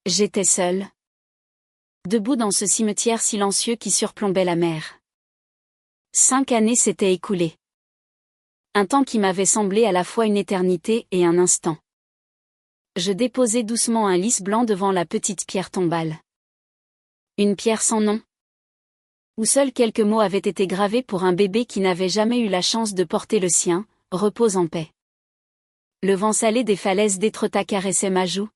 J'étais seule, debout dans ce cimetière silencieux qui surplombait la mer. 5 années s'étaient écoulées. Un temps qui m'avait semblé à la fois une éternité et un instant. Je déposai doucement un lys blanc devant la petite pierre tombale. Une pierre sans nom, où seuls quelques mots avaient été gravés pour un bébé qui n'avait jamais eu la chance de porter le sien, repose en paix. Le vent salé des falaises d'Étretat caressait ma joue,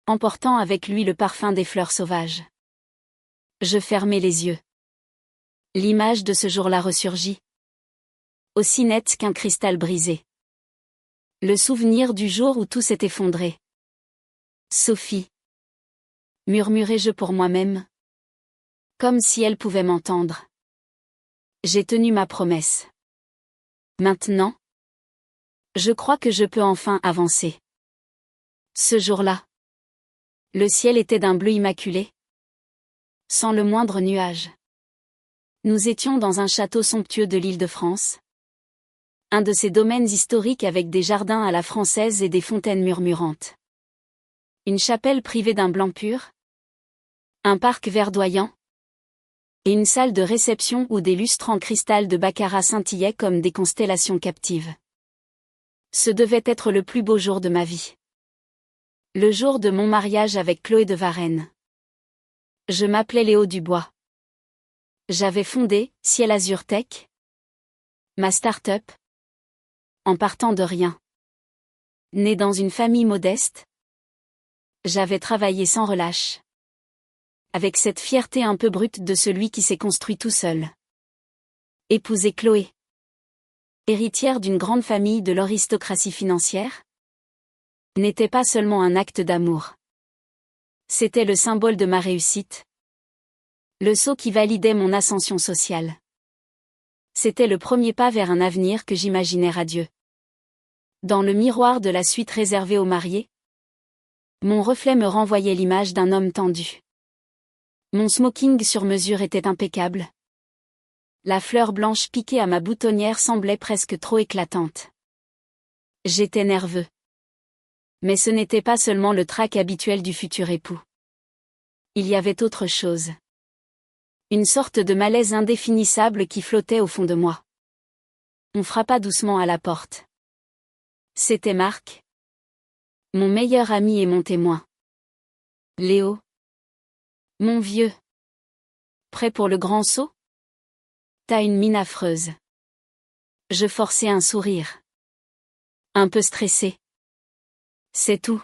emportant avec lui le parfum des fleurs sauvages. Je fermai les yeux. L'image de ce jour-là ressurgit, aussi nette qu'un cristal brisé. Le souvenir du jour où tout s'est effondré. Sophie, murmurai-je pour moi-même, comme si elle pouvait m'entendre. J'ai tenu ma promesse. Maintenant, je crois que je peux enfin avancer. Ce jour-là, le ciel était d'un bleu immaculé, sans le moindre nuage. Nous étions dans un château somptueux de l'Île-de-France, un de ces domaines historiques avec des jardins à la française et des fontaines murmurantes. Une chapelle privée d'un blanc pur, un parc verdoyant, et une salle de réception où des lustres en cristal de baccarat scintillaient comme des constellations captives. Ce devait être le plus beau jour de ma vie. Le jour de mon mariage avec Chloé de Varenne. Je m'appelais Léo Dubois. J'avais fondé Ciel Azur Tech, ma start-up, en partant de rien. Né dans une famille modeste, j'avais travaillé sans relâche, avec cette fierté un peu brute de celui qui s'est construit tout seul. Épouser Chloé, héritière d'une grande famille de l'aristocratie financière, n'était pas seulement un acte d'amour. C'était le symbole de ma réussite, le sceau qui validait mon ascension sociale. C'était le premier pas vers un avenir que j'imaginais radieux. Dans le miroir de la suite réservée aux mariés, mon reflet me renvoyait l'image d'un homme tendu. Mon smoking sur mesure était impeccable. La fleur blanche piquée à ma boutonnière semblait presque trop éclatante. J'étais nerveux. Mais ce n'était pas seulement le trac habituel du futur époux. Il y avait autre chose. Une sorte de malaise indéfinissable qui flottait au fond de moi. On frappa doucement à la porte. C'était Marc, mon meilleur ami et mon témoin. Léo, mon vieux. Prêt pour le grand saut? T'as une mine affreuse. Je forçai un sourire. Un peu stressé. C'est tout.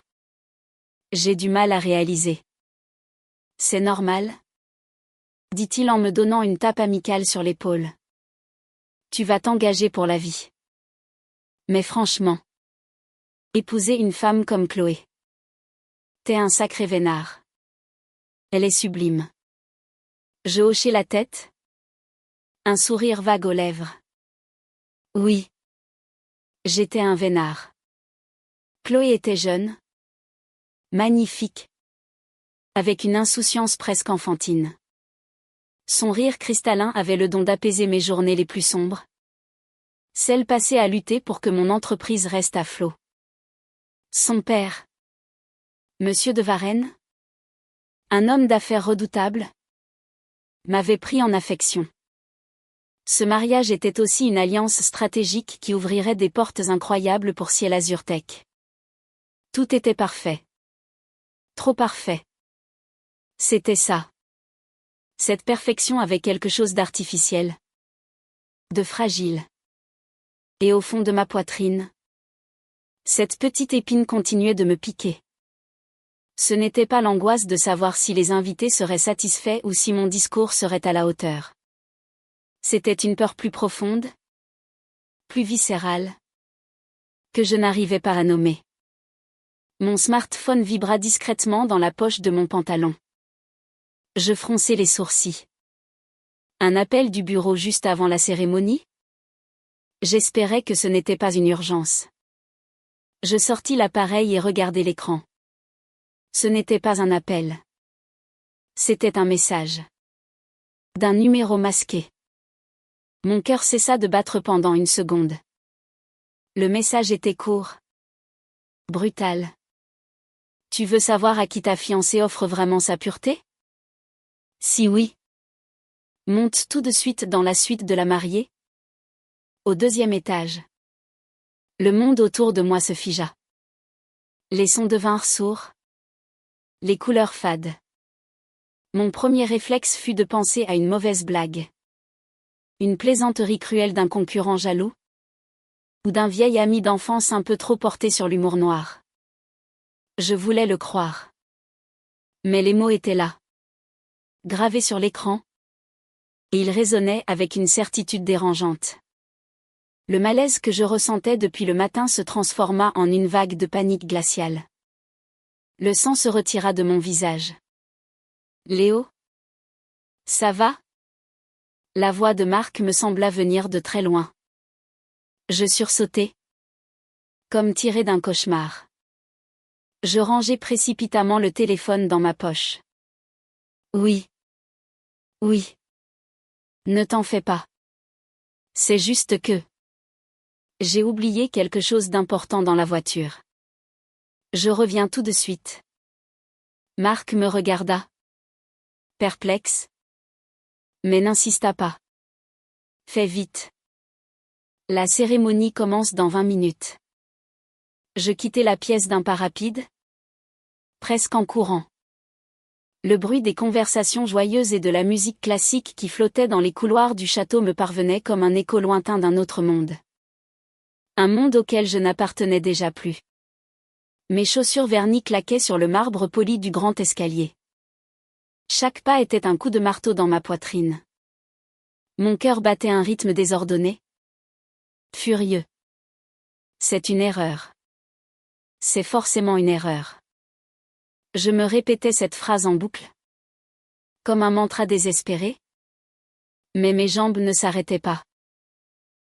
J'ai du mal à réaliser. C'est normal, dit-il en me donnant une tape amicale sur l'épaule. Tu vas t'engager pour la vie. Mais franchement, épouser une femme comme Chloé, t'es un sacré vénard. Elle est sublime. Je hochai la tête, un sourire vague aux lèvres. Oui. J'étais un vénard. Chloé était jeune, magnifique, avec une insouciance presque enfantine. Son rire cristallin avait le don d'apaiser mes journées les plus sombres, celles passées à lutter pour que mon entreprise reste à flot. Son père, Monsieur de Varenne, un homme d'affaires redoutable, m'avait pris en affection. Ce mariage était aussi une alliance stratégique qui ouvrirait des portes incroyables pour Ciel Azur Tech. Tout était parfait. Trop parfait. C'était ça. Cette perfection avait quelque chose d'artificiel, de fragile. Et au fond de ma poitrine, cette petite épine continuait de me piquer. Ce n'était pas l'angoisse de savoir si les invités seraient satisfaits ou si mon discours serait à la hauteur. C'était une peur plus profonde, plus viscérale, que je n'arrivais pas à nommer. Mon smartphone vibra discrètement dans la poche de mon pantalon. Je fronçai les sourcils. Un appel du bureau juste avant la cérémonie? J'espérais que ce n'était pas une urgence. Je sortis l'appareil et regardai l'écran. Ce n'était pas un appel. C'était un message. D'un numéro masqué. Mon cœur cessa de battre pendant une seconde. Le message était court. Brutal. Tu veux savoir à qui ta fiancée offre vraiment sa pureté? Si oui. Monte tout de suite dans la suite de la mariée. Au 2e étage. Le monde autour de moi se figea. Les sons devinrent sourds. Les couleurs fades. Mon premier réflexe fut de penser à une mauvaise blague. Une plaisanterie cruelle d'un concurrent jaloux? Ou d'un vieil ami d'enfance un peu trop porté sur l'humour noir? Je voulais le croire. Mais les mots étaient là. Gravés sur l'écran. Et ils résonnaient avec une certitude dérangeante. Le malaise que je ressentais depuis le matin se transforma en une vague de panique glaciale. Le sang se retira de mon visage. Léo? Ça va? La voix de Marc me sembla venir de très loin. Je sursautai. Comme tiré d'un cauchemar. Je rangeai précipitamment le téléphone dans ma poche. Oui. Oui. Ne t'en fais pas. C'est juste que... J'ai oublié quelque chose d'important dans la voiture. Je reviens tout de suite. Marc me regarda. Perplexe. Mais n'insista pas. Fais vite. La cérémonie commence dans 20 minutes. Je quittai la pièce d'un pas rapide. Presque en courant. Le bruit des conversations joyeuses et de la musique classique qui flottait dans les couloirs du château me parvenait comme un écho lointain d'un autre monde. Un monde auquel je n'appartenais déjà plus. Mes chaussures vernies claquaient sur le marbre poli du grand escalier. Chaque pas était un coup de marteau dans ma poitrine. Mon cœur battait un rythme désordonné. Furieux. C'est une erreur. C'est forcément une erreur. Je me répétais cette phrase en boucle. Comme un mantra désespéré. Mais mes jambes ne s'arrêtaient pas.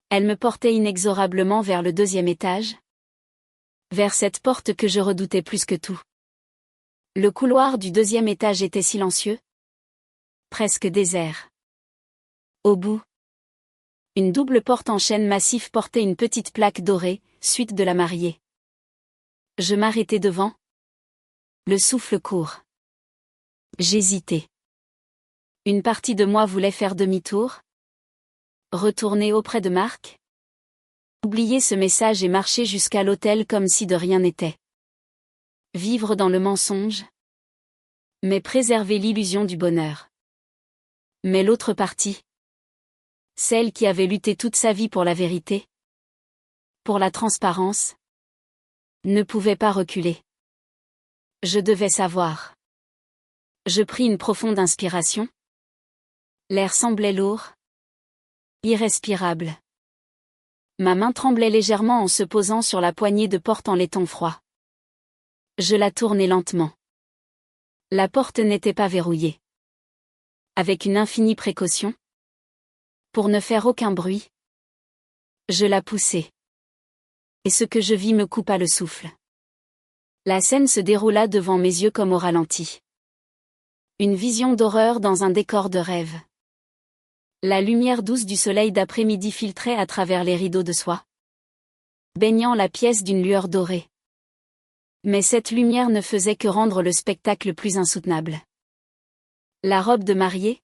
Elles me portaient inexorablement vers le 2e étage. Vers cette porte que je redoutais plus que tout. Le couloir du 2e étage était silencieux. Presque désert. Au bout. Une double porte en chêne massif portait une petite plaque dorée, suite de la mariée. Je m'arrêtai devant. Le souffle court. J'hésitais. Une partie de moi voulait faire demi-tour. Retourner auprès de Marc. Oublier ce message et marcher jusqu'à l'hôtel comme si de rien n'était. Vivre dans le mensonge. Mais préserver l'illusion du bonheur. Mais l'autre partie. Celle qui avait lutté toute sa vie pour la vérité. Pour la transparence. Ne pouvait pas reculer. Je devais savoir. Je pris une profonde inspiration. L'air semblait lourd. Irrespirable. Ma main tremblait légèrement en se posant sur la poignée de porte en laiton froid. Je la tournai lentement. La porte n'était pas verrouillée. Avec une infinie précaution. Pour ne faire aucun bruit. Je la poussai. Et ce que je vis me coupa le souffle. La scène se déroula devant mes yeux comme au ralenti. Une vision d'horreur dans un décor de rêve. La lumière douce du soleil d'après-midi filtrait à travers les rideaux de soie, baignant la pièce d'une lueur dorée. Mais cette lumière ne faisait que rendre le spectacle plus insoutenable. La robe de mariée,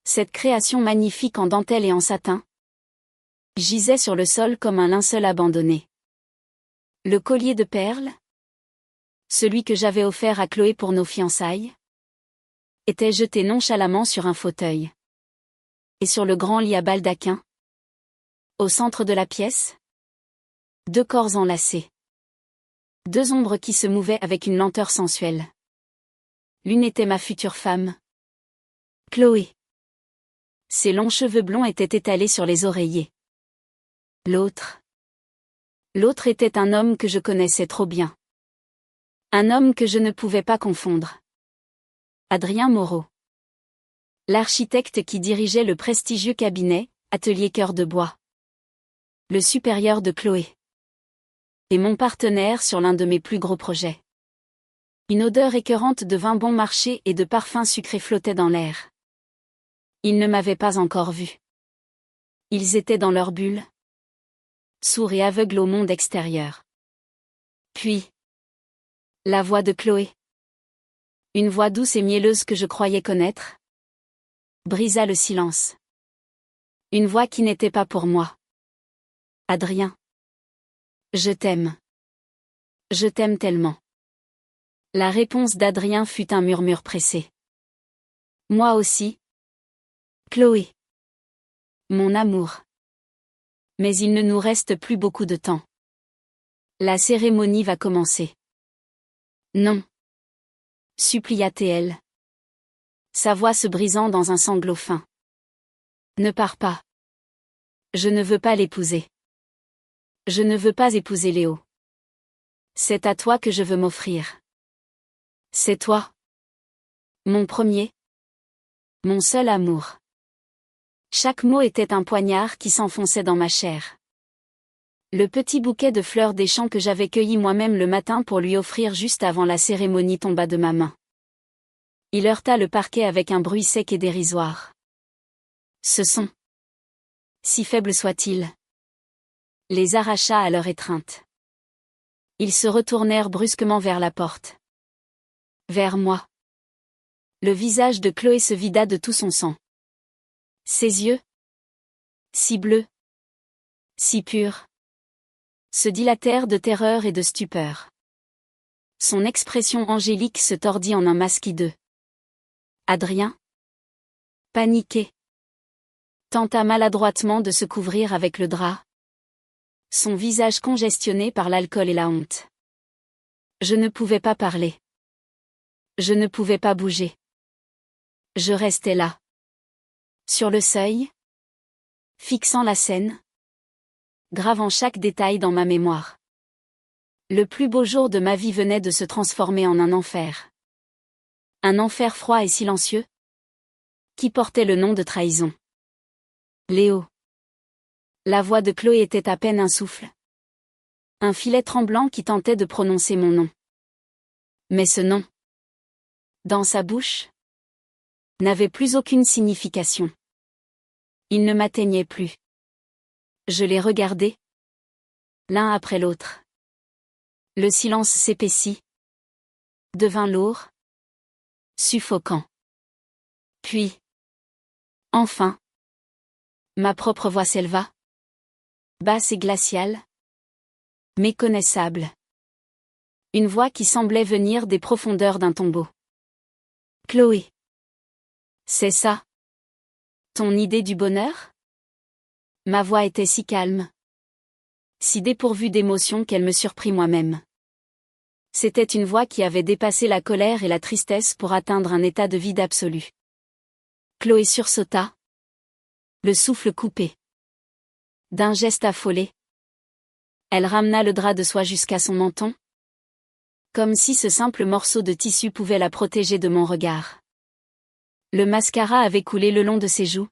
cette création magnifique en dentelle et en satin, gisait sur le sol comme un linceul abandonné. Le collier de perles, celui que j'avais offert à Chloé pour nos fiançailles, était jeté nonchalamment sur un fauteuil. Et sur le grand lit à baldaquin, au centre de la pièce, 2 corps enlacés. 2 ombres qui se mouvaient avec une lenteur sensuelle. L'une était ma future femme, Chloé. Ses longs cheveux blonds étaient étalés sur les oreillers. L'autre était un homme que je connaissais trop bien. Un homme que je ne pouvais pas confondre. Adrien Moreau. L'architecte qui dirigeait le prestigieux cabinet, Atelier Cœur de Bois. Le supérieur de Chloé. Et mon partenaire sur l'un de mes plus gros projets. Une odeur écœurante de vin bon marché et de parfums sucrés flottait dans l'air. Ils ne m'avaient pas encore vu. Ils étaient dans leur bulle. Sourds et aveugles au monde extérieur. Puis, La voix de Chloé. Une voix douce et mielleuse que je croyais connaître, brisa le silence. Une voix qui n'était pas pour moi. Adrien. Je t'aime. Je t'aime tellement. La réponse d'Adrien fut un murmure pressé. Moi aussi. Chloé. Mon amour. Mais il ne nous reste plus beaucoup de temps. La cérémonie va commencer. Non. Supplia TL. Sa voix se brisant dans un sanglot fin. Ne pars pas. Je ne veux pas l'épouser. Je ne veux pas épouser Léo. C'est à toi que je veux m'offrir. C'est toi. Mon premier. Mon seul amour. Chaque mot était un poignard qui s'enfonçait dans ma chair. Le petit bouquet de fleurs des champs que j'avais cueilli moi-même le matin pour lui offrir juste avant la cérémonie tomba de ma main. Il heurta le parquet avec un bruit sec et dérisoire. Ce son, si faible soit-il, les arracha à leur étreinte. Ils se retournèrent brusquement vers la porte. Vers moi. Le visage de Chloé se vida de tout son sang. Ses yeux, si bleus, si purs, se dilatèrent de terreur et de stupeur. Son expression angélique se tordit en un masque hideux. Adrien, paniqué, tenta maladroitement de se couvrir avec le drap. Son visage congestionné par l'alcool et la honte. Je ne pouvais pas parler. Je ne pouvais pas bouger. Je restais là. Sur le seuil, fixant la scène, gravant chaque détail dans ma mémoire. Le plus beau jour de ma vie venait de se transformer en un enfer. Un enfer froid et silencieux, qui portait le nom de trahison. Léo. La voix de Chloé était à peine un souffle. Un filet tremblant qui tentait de prononcer mon nom. Mais ce nom, dans sa bouche, n'avait plus aucune signification. Il ne m'atteignait plus. Je les regardais, l'un après l'autre. Le silence s'épaissit, devint lourd, suffocant. Puis, enfin, ma propre voix s'éleva, basse et glaciale, méconnaissable. Une voix qui semblait venir des profondeurs d'un tombeau. Chloé. C'est ça. Ton idée du bonheur? Ma voix était si calme, si dépourvue d'émotion qu'elle me surprit moi-même. C'était une voix qui avait dépassé la colère et la tristesse pour atteindre un état de vide absolu. Chloé sursauta, le souffle coupé. D'un geste affolé, elle ramena le drap de soie jusqu'à son menton, comme si ce simple morceau de tissu pouvait la protéger de mon regard. Le mascara avait coulé le long de ses joues,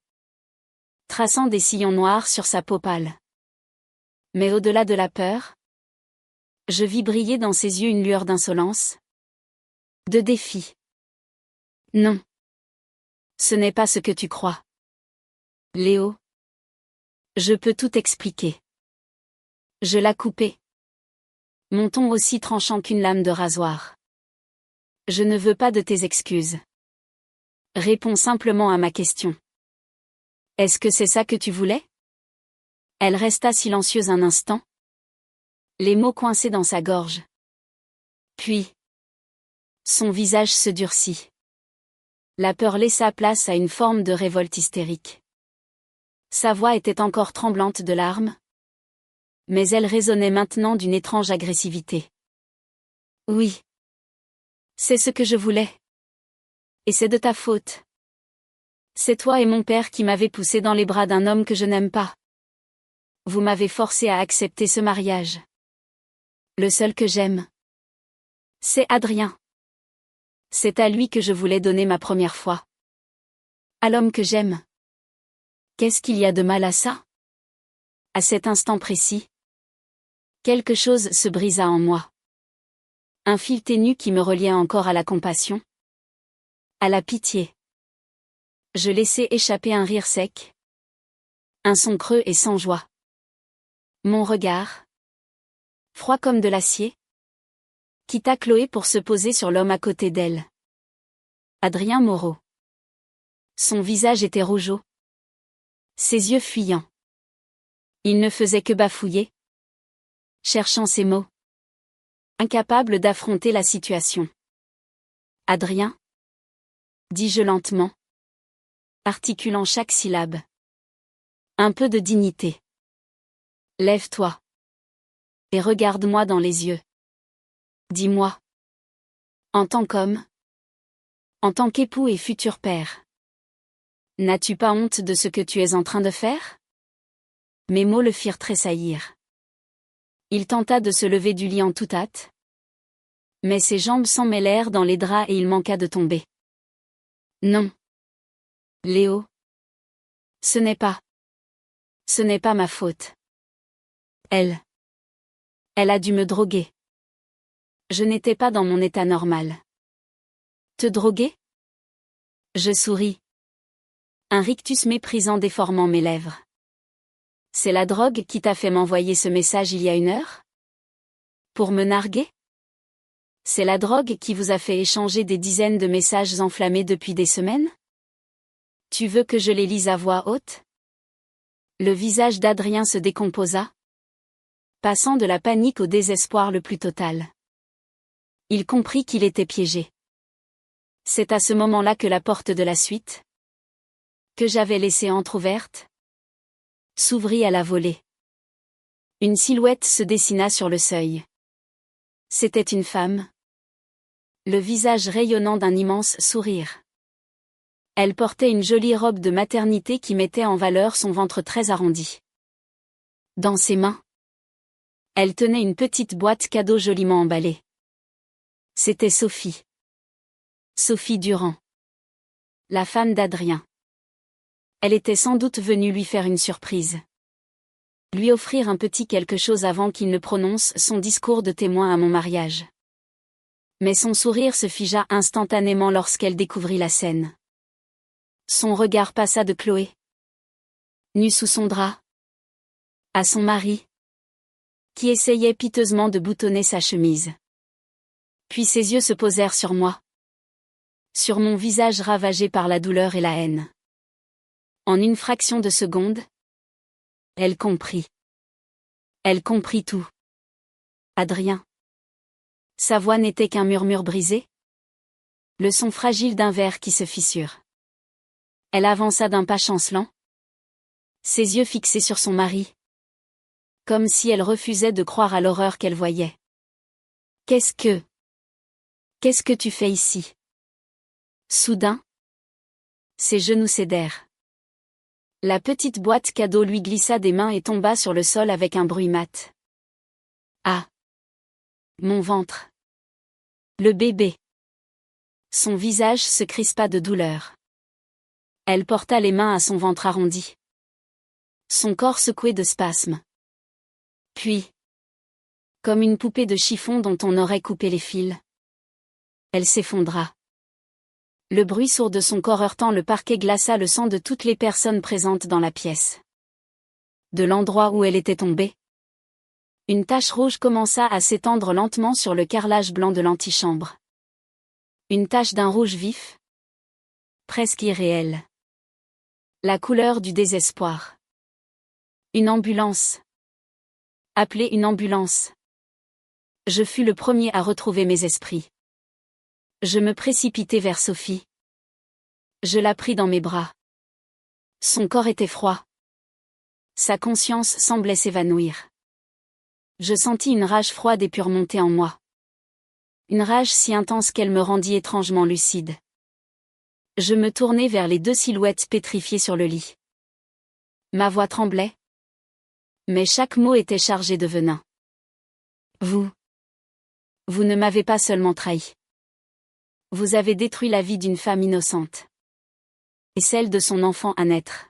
traçant des sillons noirs sur sa peau pâle. Mais au-delà de la peur, je vis briller dans ses yeux une lueur d'insolence, de défi. Non. Ce n'est pas ce que tu crois. Léo. Je peux tout expliquer. Je la coupais. Mon ton aussi tranchant qu'une lame de rasoir. Je ne veux pas de tes excuses. Réponds simplement à ma question. Est-ce que c'est ça que tu voulais? Elle resta silencieuse un instant, les mots coincés dans sa gorge. Puis, son visage se durcit. La peur laissa place à une forme de révolte hystérique. Sa voix était encore tremblante de larmes, mais elle résonnait maintenant d'une étrange agressivité. Oui. C'est ce que je voulais. Et c'est de ta faute. C'est toi et mon père qui m'avez poussé dans les bras d'un homme que je n'aime pas. Vous m'avez forcé à accepter ce mariage. Le seul que j'aime, c'est Adrien. C'est à lui que je voulais donner ma première fois. À l'homme que j'aime. Qu'est-ce qu'il y a de mal à ça? À cet instant précis, quelque chose se brisa en moi. Un fil ténu qui me reliait encore à la compassion, à la pitié. Je laissai échapper un rire sec, un son creux et sans joie. Mon regard, froid comme de l'acier, quitta Chloé pour se poser sur l'homme à côté d'elle. Adrien Moreau. Son visage était rougeau. Ses yeux fuyants. Il ne faisait que bafouiller, cherchant ses mots. Incapable d'affronter la situation. Adrien, dis-je lentement, articulant chaque syllabe. Un peu de dignité. Lève-toi. Et regarde-moi dans les yeux. Dis-moi. En tant qu'homme. En tant qu'époux et futur père. N'as-tu pas honte de ce que tu es en train de faire? Mes mots le firent tressaillir. Il tenta de se lever du lit en toute hâte. Mais ses jambes s'emmêlèrent dans les draps et il manqua de tomber. Non. Léo. Ce n'est pas ma faute. Elle a dû me droguer. Je n'étais pas dans mon état normal. Te droguer? Je souris. Un rictus méprisant déformant mes lèvres. C'est la drogue qui t'a fait m'envoyer ce message il y a 1 heure? Pour me narguer? C'est la drogue qui vous a fait échanger des dizaines de messages enflammés depuis des semaines? Tu veux que je les lise à voix haute? Le visage d'Adrien se décomposa, passant de la panique au désespoir le plus total. Il comprit qu'il était piégé. C'est à ce moment-là que la porte de la suite, que j'avais laissée entr'ouverte, s'ouvrit à la volée. Une silhouette se dessina sur le seuil. C'était une femme. Le visage rayonnant d'un immense sourire. Elle portait une jolie robe de maternité qui mettait en valeur son ventre très arrondi. Dans ses mains, elle tenait une petite boîte cadeau joliment emballée. C'était Sophie. Sophie Durand. La femme d'Adrien. Elle était sans doute venue lui faire une surprise. Lui offrir un petit quelque chose avant qu'il ne prononce son discours de témoin à mon mariage. Mais son sourire se figea instantanément lorsqu'elle découvrit la scène. Son regard passa de Chloé, nue sous son drap, à son mari, qui essayait piteusement de boutonner sa chemise. Puis ses yeux se posèrent sur moi. Sur mon visage ravagé par la douleur et la haine. En une fraction de seconde, elle comprit. Elle comprit tout. Adrien. Sa voix n'était qu'un murmure brisé. Le son fragile d'un verre qui se fissure. Elle avança d'un pas chancelant. Ses yeux fixés sur son mari. Comme si elle refusait de croire à l'horreur qu'elle voyait. Qu'est-ce que tu fais ici? Soudain, ses genoux cédèrent. La petite boîte cadeau lui glissa des mains et tomba sur le sol avec un bruit mat. Ah! Mon ventre! Le bébé! Son visage se crispa de douleur. Elle porta les mains à son ventre arrondi. Son corps secoué de spasmes. Puis, comme une poupée de chiffon dont on aurait coupé les fils, elle s'effondra. Le bruit sourd de son corps heurtant le parquet glaça le sang de toutes les personnes présentes dans la pièce. De l'endroit où elle était tombée, une tache rouge commença à s'étendre lentement sur le carrelage blanc de l'antichambre. Une tache d'un rouge vif, presque irréel. La couleur du désespoir. Une ambulance. Appelez une ambulance. Je fus le premier à retrouver mes esprits. Je me précipitai vers Sophie. Je la pris dans mes bras. Son corps était froid. Sa conscience semblait s'évanouir. Je sentis une rage froide et pure monter en moi. Une rage si intense qu'elle me rendit étrangement lucide. Je me tournai vers les 2 silhouettes pétrifiées sur le lit. Ma voix tremblait. Mais chaque mot était chargé de venin. Vous ne m'avez pas seulement trahi. Vous avez détruit la vie d'une femme innocente. Et celle de son enfant à naître.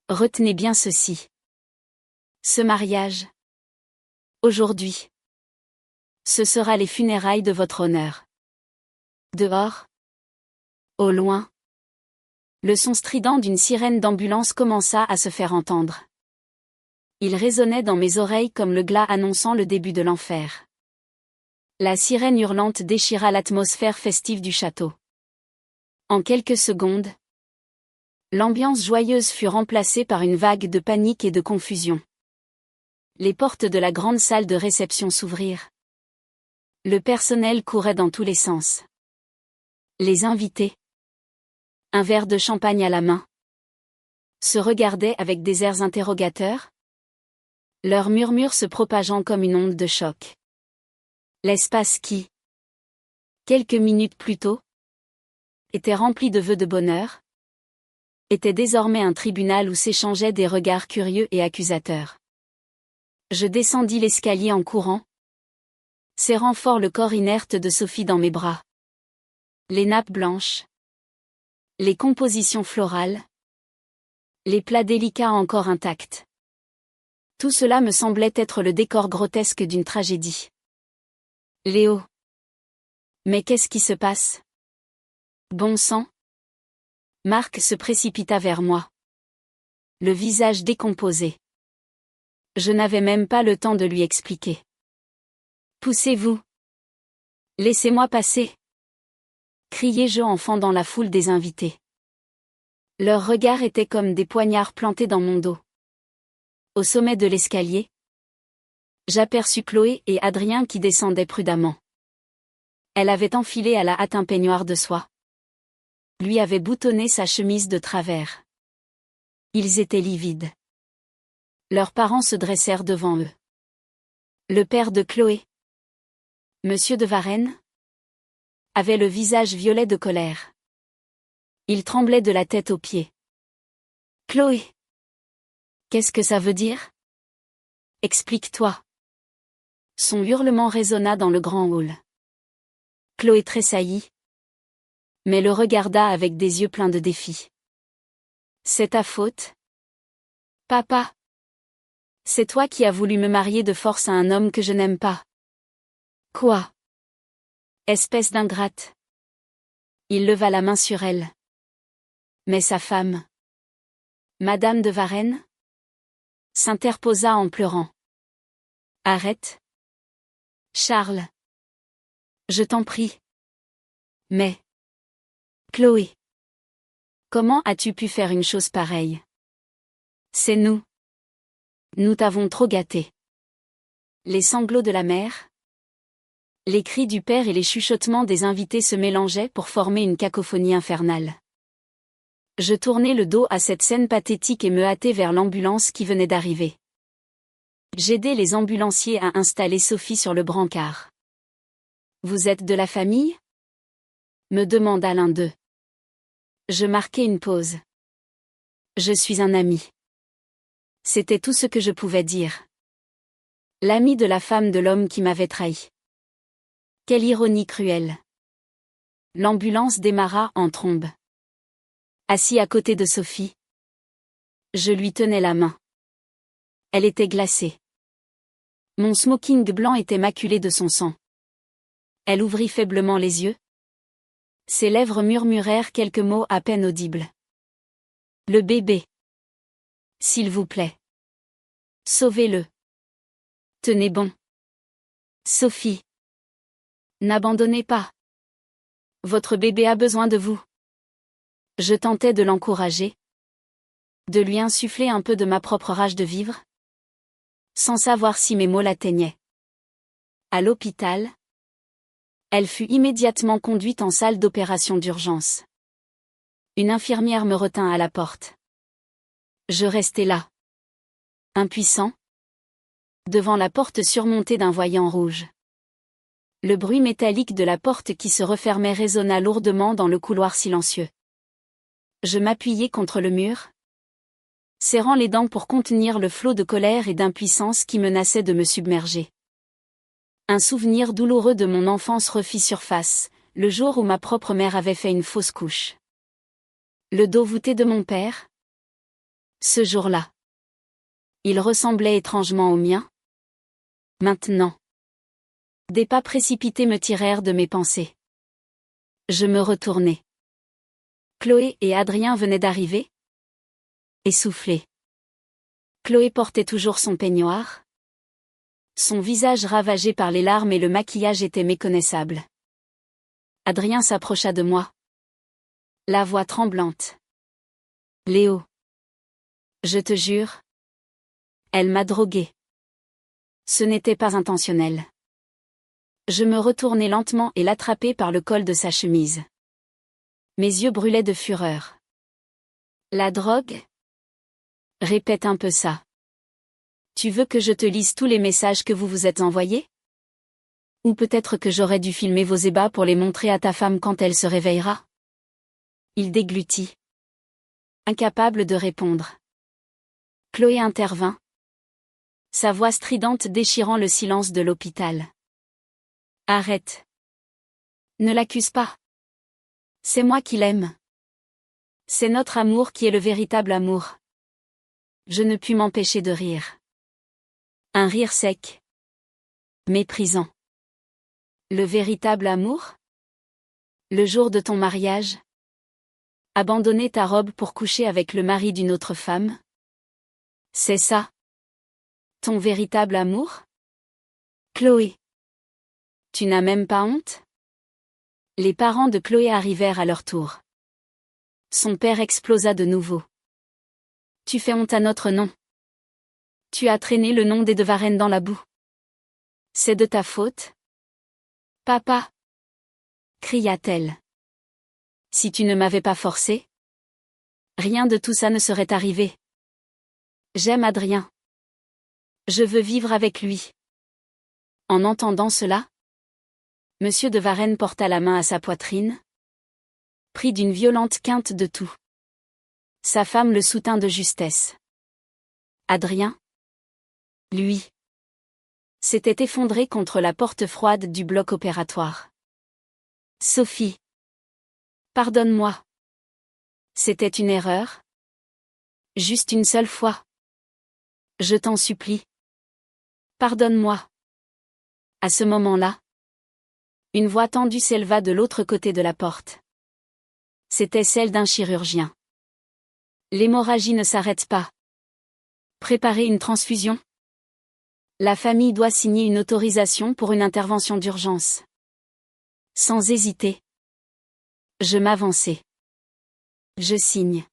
Retenez bien ceci. Ce mariage. Aujourd'hui. Ce sera les funérailles de votre honneur. Dehors. Au loin. Le son strident d'une sirène d'ambulance commença à se faire entendre. Il résonnait dans mes oreilles comme le glas annonçant le début de l'enfer. La sirène hurlante déchira l'atmosphère festive du château. En quelques secondes, l'ambiance joyeuse fut remplacée par une vague de panique et de confusion. Les portes de la grande salle de réception s'ouvrirent. Le personnel courait dans tous les sens. Les invités, un verre de champagne à la main, se regardaient avec des airs interrogateurs, leurs murmures se propageant comme une onde de choc. L'espace qui, quelques minutes plus tôt, était rempli de vœux de bonheur, était désormais un tribunal où s'échangeaient des regards curieux et accusateurs. Je descendis l'escalier en courant, serrant fort le corps inerte de Sophie dans mes bras. Les nappes blanches, les compositions florales, les plats délicats encore intacts. Tout cela me semblait être le décor grotesque d'une tragédie. Léo. Mais qu'est-ce qui se passe? Bon sang. Marc se précipita vers moi. Le visage décomposé. Je n'avais même pas le temps de lui expliquer. Poussez-vous. Laissez-moi passer. Criai-je en fendant la foule des invités. Leurs regards étaient comme des poignards plantés dans mon dos. Au sommet de l'escalier, j'aperçus Chloé et Adrien qui descendaient prudemment. Elle avait enfilé à la hâte un peignoir de soie. Lui avait boutonné sa chemise de travers. Ils étaient livides. Leurs parents se dressèrent devant eux. Le père de Chloé, Monsieur de Varenne, avait le visage violet de colère. Il tremblait de la tête aux pieds. Chloé. Qu'est-ce que ça veut dire? Explique-toi. Son hurlement résonna dans le grand hall. Chloé tressaillit, mais le regarda avec des yeux pleins de défi. C'est ta faute? Papa. C'est toi qui as voulu me marier de force à un homme que je n'aime pas. Quoi? Espèce d'ingrate. Il leva la main sur elle. Mais sa femme, Madame de Varenne, s'interposa en pleurant. Arrête. Charles. Je t'en prie. Mais. Chloé. Comment as-tu pu faire une chose pareille? C'est nous. Nous t'avons trop gâté. Les sanglots de la mère, les cris du père et les chuchotements des invités se mélangeaient pour former une cacophonie infernale. Je tournai le dos à cette scène pathétique et me hâtai vers l'ambulance qui venait d'arriver. J'aidai les ambulanciers à installer Sophie sur le brancard. Vous êtes de la famille? Me demanda l'un d'eux. Je marquai une pause. Je suis un ami. C'était tout ce que je pouvais dire. L'ami de la femme de l'homme qui m'avait trahi. Quelle ironie cruelle. L'ambulance démarra en trombe. Assis à côté de Sophie, je lui tenais la main. Elle était glacée. Mon smoking blanc était maculé de son sang. Elle ouvrit faiblement les yeux. Ses lèvres murmurèrent quelques mots à peine audibles. Le bébé. S'il vous plaît. Sauvez-le. Tenez bon. Sophie. N'abandonnez pas. Votre bébé a besoin de vous. Je tentais de l'encourager. De lui insuffler un peu de ma propre rage de vivre. Sans savoir si mes mots l'atteignaient. À l'hôpital, elle fut immédiatement conduite en salle d'opération d'urgence. Une infirmière me retint à la porte. Je restai là. Impuissant. Devant la porte surmontée d'un voyant rouge. Le bruit métallique de la porte qui se refermait résonna lourdement dans le couloir silencieux. Je m'appuyai contre le mur, serrant les dents pour contenir le flot de colère et d'impuissance qui menaçait de me submerger. Un souvenir douloureux de mon enfance refit surface, le jour où ma propre mère avait fait une fausse couche. Le dos voûté de mon père? Ce jour-là. Il ressemblait étrangement au mien. Maintenant. Des pas précipités me tirèrent de mes pensées. Je me retournai. Chloé et Adrien venaient d'arriver. Essoufflés. Chloé portait toujours son peignoir. Son visage ravagé par les larmes et le maquillage était méconnaissable. Adrien s'approcha de moi. La voix tremblante. Léo. Je te jure. Elle m'a drogué. Ce n'était pas intentionnel. Je me retournai lentement et l'attrapai par le col de sa chemise. Mes yeux brûlaient de fureur. La drogue? Répète un peu ça. Tu veux que je te lise tous les messages que vous vous êtes envoyés? Ou peut-être que j'aurais dû filmer vos ébats pour les montrer à ta femme quand elle se réveillera? Il déglutit. Incapable de répondre. Chloé intervint. Sa voix stridente déchirant le silence de l'hôpital. Arrête. Ne l'accuse pas. C'est moi qui l'aime. C'est notre amour qui est le véritable amour. Je ne pus m'empêcher de rire. Un rire sec. Méprisant. Le véritable amour? Le jour de ton mariage? Abandonner ta robe pour coucher avec le mari d'une autre femme? C'est ça? Ton véritable amour? Chloé. Tu n'as même pas honte? Les parents de Chloé arrivèrent à leur tour. Son père explosa de nouveau. Tu fais honte à notre nom. Tu as traîné le nom des de Varenne dans la boue. C'est de ta faute? Papa! Cria-t-elle. Si tu ne m'avais pas forcé, rien de tout ça ne serait arrivé. J'aime Adrien. Je veux vivre avec lui. En entendant cela, Monsieur de Varenne porta la main à sa poitrine, pris d'une violente quinte de toux. Sa femme le soutint de justesse. Adrien, lui, s'était effondré contre la porte froide du bloc opératoire. Sophie. Pardonne-moi. C'était une erreur? Juste une seule fois. Je t'en supplie. Pardonne-moi. À ce moment-là, une voix tendue s'éleva de l'autre côté de la porte. C'était celle d'un chirurgien. L'hémorragie ne s'arrête pas. Préparez une transfusion. La famille doit signer une autorisation pour une intervention d'urgence. Sans hésiter. Je m'avançai. Je signe.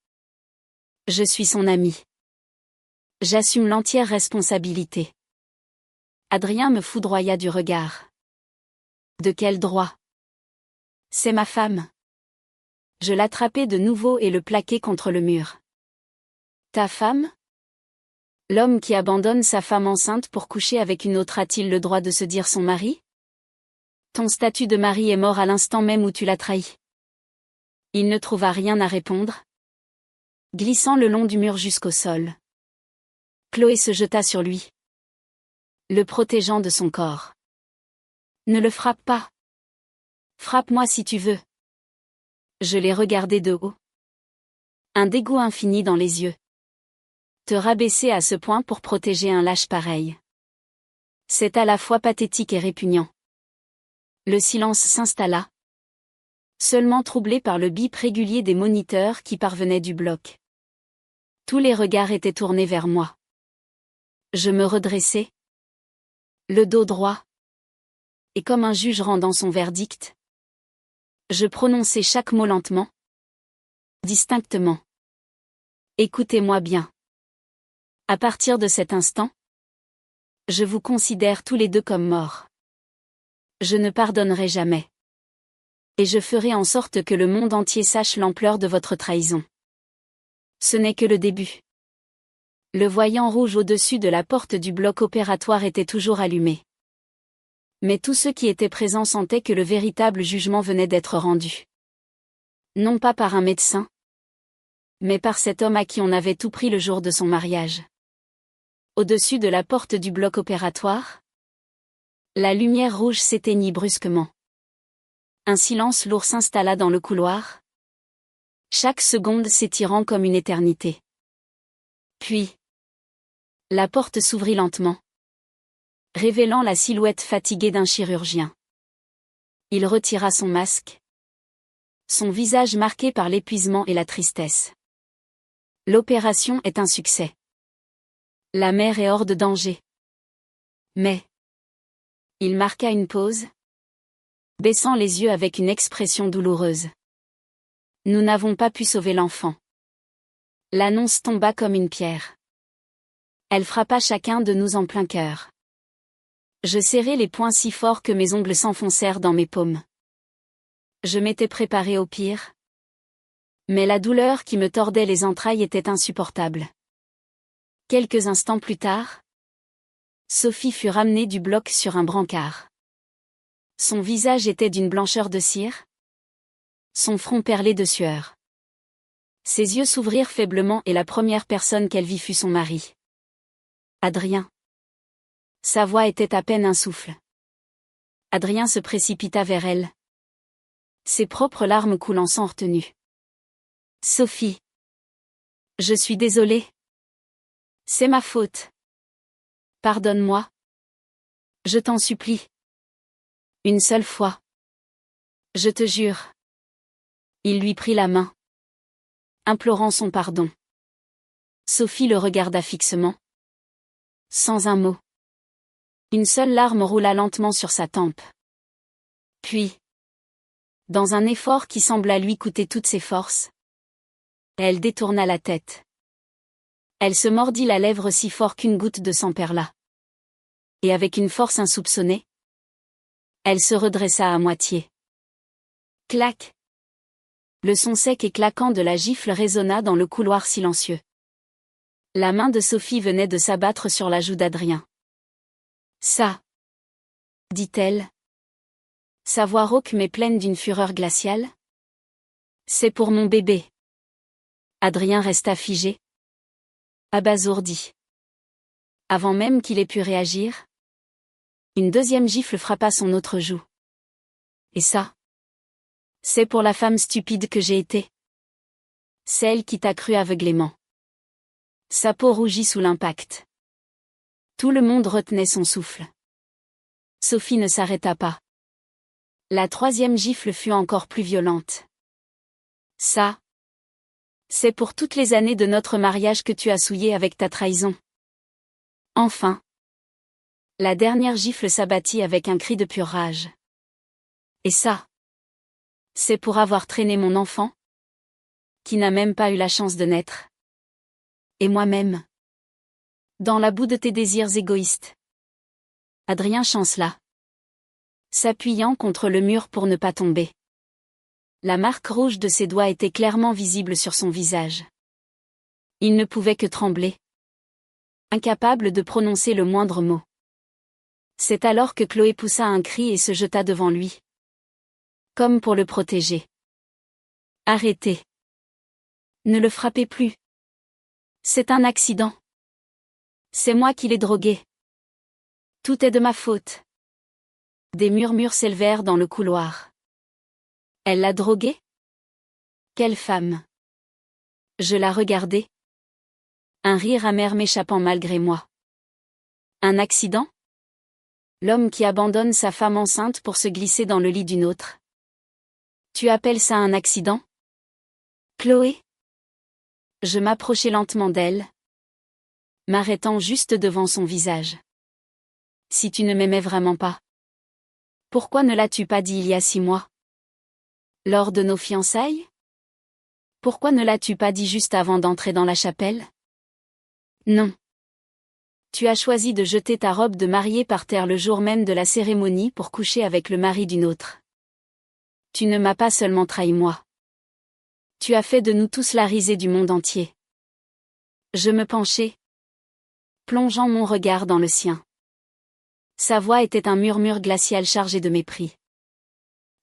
Je suis son ami. J'assume l'entière responsabilité. Adrien me foudroya du regard. De quel droit? C'est ma femme. Je l'attrapai de nouveau et le plaquai contre le mur. Ta femme? L'homme qui abandonne sa femme enceinte pour coucher avec une autre a-t-il le droit de se dire son mari? Ton statut de mari est mort à l'instant même où tu l'as trahi. Il ne trouva rien à répondre, glissant le long du mur jusqu'au sol. Chloé se jeta sur lui, le protégeant de son corps. Ne le frappe pas. Frappe-moi si tu veux. Je l'ai regardé de haut. Un dégoût infini dans les yeux. Te rabaisser à ce point pour protéger un lâche pareil. C'est à la fois pathétique et répugnant. Le silence s'installa, seulement troublé par le bip régulier des moniteurs qui parvenaient du bloc. Tous les regards étaient tournés vers moi. Je me redressai, le dos droit, et comme un juge rendant son verdict, je prononçai chaque mot lentement, distinctement. Écoutez-moi bien. À partir de cet instant, je vous considère tous les deux comme morts. Je ne pardonnerai jamais. Et je ferai en sorte que le monde entier sache l'ampleur de votre trahison. Ce n'est que le début. Le voyant rouge au-dessus de la porte du bloc opératoire était toujours allumé. Mais tous ceux qui étaient présents sentaient que le véritable jugement venait d'être rendu. Non pas par un médecin, mais par cet homme à qui on avait tout pris le jour de son mariage. Au-dessus de la porte du bloc opératoire, la lumière rouge s'éteignit brusquement. Un silence lourd s'installa dans le couloir, chaque seconde s'étirant comme une éternité. Puis, la porte s'ouvrit lentement, révélant la silhouette fatiguée d'un chirurgien. Il retira son masque, son visage marqué par l'épuisement et la tristesse. L'opération est un succès. La mère est hors de danger. Mais, Il marqua une pause, baissant les yeux avec une expression douloureuse. Nous n'avons pas pu sauver l'enfant. L'annonce tomba comme une pierre. Elle frappa chacun de nous en plein cœur. Je serrai les poings si fort que mes ongles s'enfoncèrent dans mes paumes. Je m'étais préparé au pire. Mais la douleur qui me tordait les entrailles était insupportable. Quelques instants plus tard, Sophie fut ramenée du bloc sur un brancard. Son visage était d'une blancheur de cire. Son front perlé de sueur. Ses yeux s'ouvrirent faiblement et la première personne qu'elle vit fut son mari. Adrien. Sa voix était à peine un souffle. Adrien se précipita vers elle. Ses propres larmes coulant sans retenue. Sophie. Je suis désolée. C'est ma faute. Pardonne-moi. Je t'en supplie. Une seule fois. Je te jure. Il lui prit la main, implorant son pardon. Sophie le regarda fixement. Sans un mot. Une seule larme roula lentement sur sa tempe. Puis, dans un effort qui sembla lui coûter toutes ses forces, elle détourna la tête. Elle se mordit la lèvre si fort qu'une goutte de sang perla. Et avec une force insoupçonnée, elle se redressa à moitié. Clac! Le son sec et claquant de la gifle résonna dans le couloir silencieux. La main de Sophie venait de s'abattre sur la joue d'Adrien. Ça, dit-elle. Sa voix rauque mais pleine d'une fureur glaciale. C'est pour mon bébé. Adrien resta figé, abasourdi. Avant même qu'il ait pu réagir, une deuxième gifle frappa son autre joue. Et ça, c'est pour la femme stupide que j'ai été. Celle qui t'a cru aveuglément. Sa peau rougit sous l'impact. Tout le monde retenait son souffle. Sophie ne s'arrêta pas. La troisième gifle fut encore plus violente. Ça, c'est pour toutes les années de notre mariage que tu as souillé avec ta trahison. Enfin. La dernière gifle s'abattit avec un cri de pure rage. Et ça, c'est pour avoir traîné mon enfant, qui n'a même pas eu la chance de naître. Et moi-même. Dans la boue de tes désirs égoïstes. Adrien chancela, s'appuyant contre le mur pour ne pas tomber. La marque rouge de ses doigts était clairement visible sur son visage. Il ne pouvait que trembler. Incapable de prononcer le moindre mot. C'est alors que Chloé poussa un cri et se jeta devant lui. Comme pour le protéger. Arrêtez. Ne le frappez plus. C'est un accident. C'est moi qui l'ai drogué. Tout est de ma faute. Des murmures s'élevèrent dans le couloir. Elle l'a drogué? Quelle femme! Je la regardais. Un rire amer m'échappant malgré moi. Un accident? L'homme qui abandonne sa femme enceinte pour se glisser dans le lit d'une autre. Tu appelles ça un accident? Chloé? Je m'approchai lentement d'elle, m'arrêtant juste devant son visage. Si tu ne m'aimais vraiment pas, pourquoi ne l'as-tu pas dit il y a 6 mois? Lors de nos fiançailles? Pourquoi ne l'as-tu pas dit juste avant d'entrer dans la chapelle? Non. Tu as choisi de jeter ta robe de mariée par terre le jour même de la cérémonie pour coucher avec le mari d'une autre. Tu ne m'as pas seulement trahi moi. Tu as fait de nous tous la risée du monde entier. Je me penchai, plongeant mon regard dans le sien. Sa voix était un murmure glacial chargé de mépris.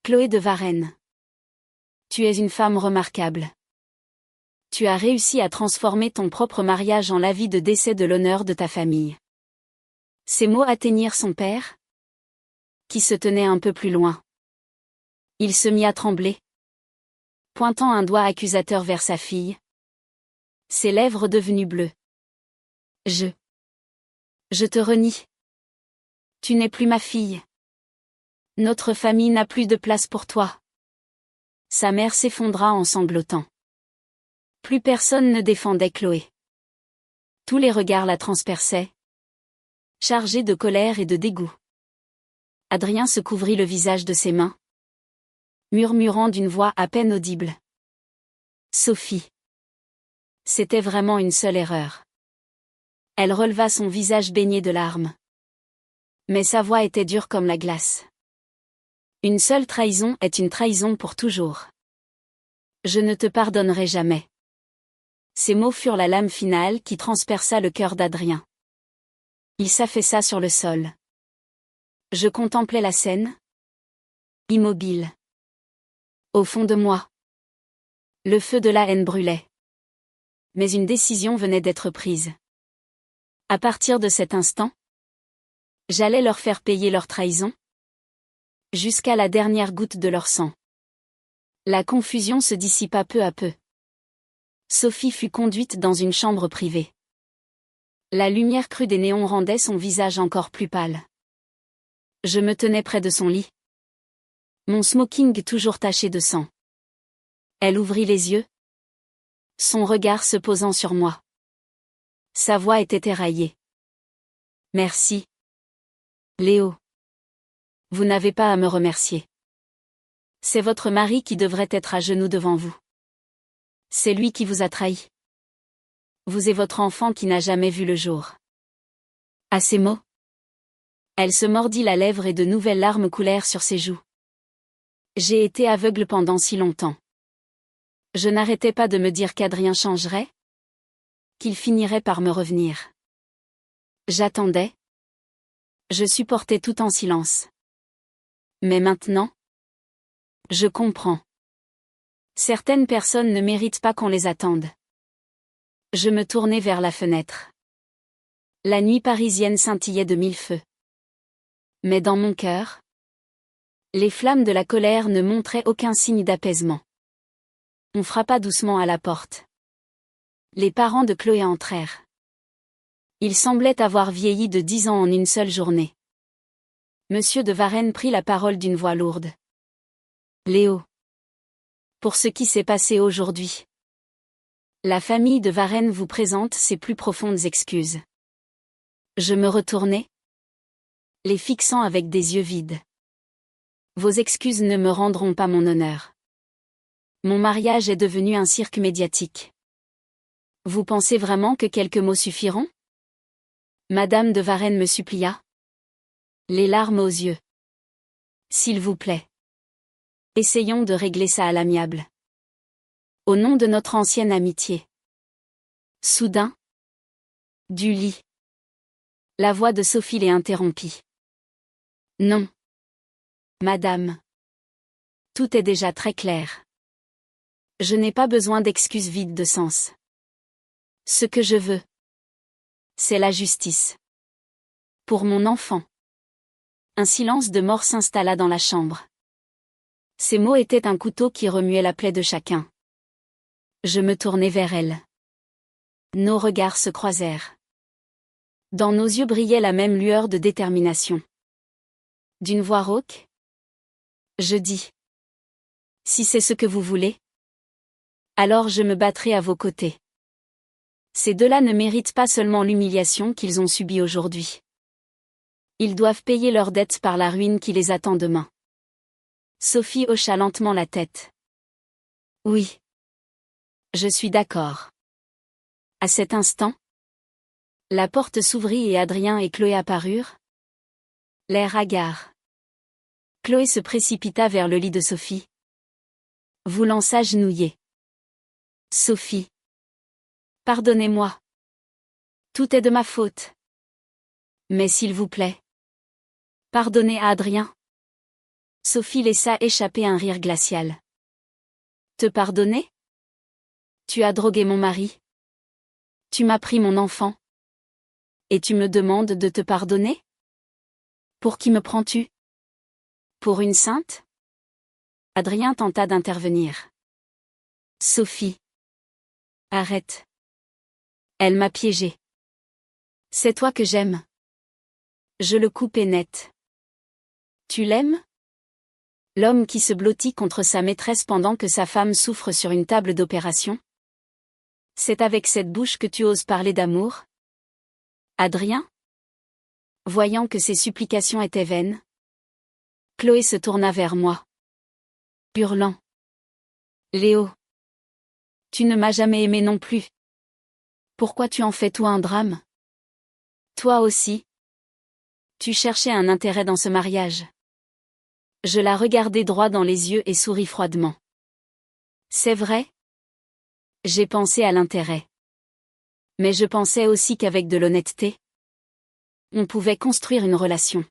Chloé de Varenne. Tu es une femme remarquable. Tu as réussi à transformer ton propre mariage en l'avis de décès de l'honneur de ta famille. Ces mots atteignirent son père, qui se tenait un peu plus loin. Il se mit à trembler, pointant un doigt accusateur vers sa fille. Ses lèvres devenues bleues. Je te renie. Tu n'es plus ma fille. Notre famille n'a plus de place pour toi. Sa mère s'effondra en sanglotant. Plus personne ne défendait Chloé. Tous les regards la transperçaient, chargés de colère et de dégoût. Adrien se couvrit le visage de ses mains, murmurant d'une voix à peine audible. Sophie. C'était vraiment une seule erreur. Elle releva son visage baigné de larmes. Mais sa voix était dure comme la glace. Une seule trahison est une trahison pour toujours. Je ne te pardonnerai jamais. Ces mots furent la lame finale qui transperça le cœur d'Adrien. Il s'affaissa sur le sol. Je contemplais la scène, immobile. Au fond de moi, le feu de la haine brûlait. Mais une décision venait d'être prise. À partir de cet instant, j'allais leur faire payer leur trahison, jusqu'à la dernière goutte de leur sang. La confusion se dissipa peu à peu. Sophie fut conduite dans une chambre privée. La lumière crue des néons rendait son visage encore plus pâle. Je me tenais près de son lit, mon smoking toujours taché de sang. Elle ouvrit les yeux, son regard se posant sur moi. Sa voix était éraillée. Merci. Léo. Vous n'avez pas à me remercier. C'est votre mari qui devrait être à genoux devant vous. C'est lui qui vous a trahi. Vous et votre enfant qui n'a jamais vu le jour. À ces mots, elle se mordit la lèvre et de nouvelles larmes coulèrent sur ses joues. J'ai été aveugle pendant si longtemps. Je n'arrêtais pas de me dire qu'Adrien changerait, qu'il finirait par me revenir. J'attendais. Je supportais tout en silence. Mais maintenant, je comprends. Certaines personnes ne méritent pas qu'on les attende. Je me tournai vers la fenêtre. La nuit parisienne scintillait de mille feux. Mais dans mon cœur, les flammes de la colère ne montraient aucun signe d'apaisement. On frappa doucement à la porte. Les parents de Chloé entrèrent. Ils semblaient avoir vieilli de 10 ans en une seule journée. Monsieur de Varenne prit la parole d'une voix lourde. Léo. Pour ce qui s'est passé aujourd'hui, la famille de Varenne vous présente ses plus profondes excuses. Je me retournai, les fixant avec des yeux vides. Vos excuses ne me rendront pas mon honneur. Mon mariage est devenu un cirque médiatique. Vous pensez vraiment que quelques mots suffiront? Madame de Varenne me supplia, les larmes aux yeux. S'il vous plaît. Essayons de régler ça à l'amiable. Au nom de notre ancienne amitié. Soudain, du lit, la voix de Sophie les interrompit. Non. Madame. Tout est déjà très clair. Je n'ai pas besoin d'excuses vides de sens. Ce que je veux, c'est la justice. Pour mon enfant. Un silence de mort s'installa dans la chambre. Ces mots étaient un couteau qui remuait la plaie de chacun. Je me tournai vers elle. Nos regards se croisèrent. Dans nos yeux brillait la même lueur de détermination. D'une voix rauque, je dis. Si c'est ce que vous voulez, alors je me battrai à vos côtés. Ces deux-là ne méritent pas seulement l'humiliation qu'ils ont subie aujourd'hui. Ils doivent payer leurs dettes par la ruine qui les attend demain. Sophie hocha lentement la tête. Oui. Je suis d'accord. À cet instant, la porte s'ouvrit et Adrien et Chloé apparurent, l'air hagard. Chloé se précipita vers le lit de Sophie, voulant s'agenouiller. Sophie. Pardonnez-moi. Tout est de ma faute. Mais s'il vous plaît, pardonnez à Adrien. Sophie laissa échapper un rire glacial. Te pardonner? Tu as drogué mon mari. Tu m'as pris mon enfant. Et tu me demandes de te pardonner? Pour qui me prends-tu? Pour une sainte? Adrien tenta d'intervenir. Sophie. Arrête. Elle m'a piégé. C'est toi que j'aime. Je le coupais net. Tu l'aimes? L'homme qui se blottit contre sa maîtresse pendant que sa femme souffre sur une table d'opération? C'est avec cette bouche que tu oses parler d'amour? Adrien? Voyant que ses supplications étaient vaines, Chloé se tourna vers moi, hurlant. Léo. Tu ne m'as jamais aimé non plus. Pourquoi tu en fais tout un drame? Toi aussi. Tu cherchais un intérêt dans ce mariage. Je la regardai droit dans les yeux et souris froidement. C'est vrai? J'ai pensé à l'intérêt. Mais je pensais aussi qu'avec de l'honnêteté, on pouvait construire une relation.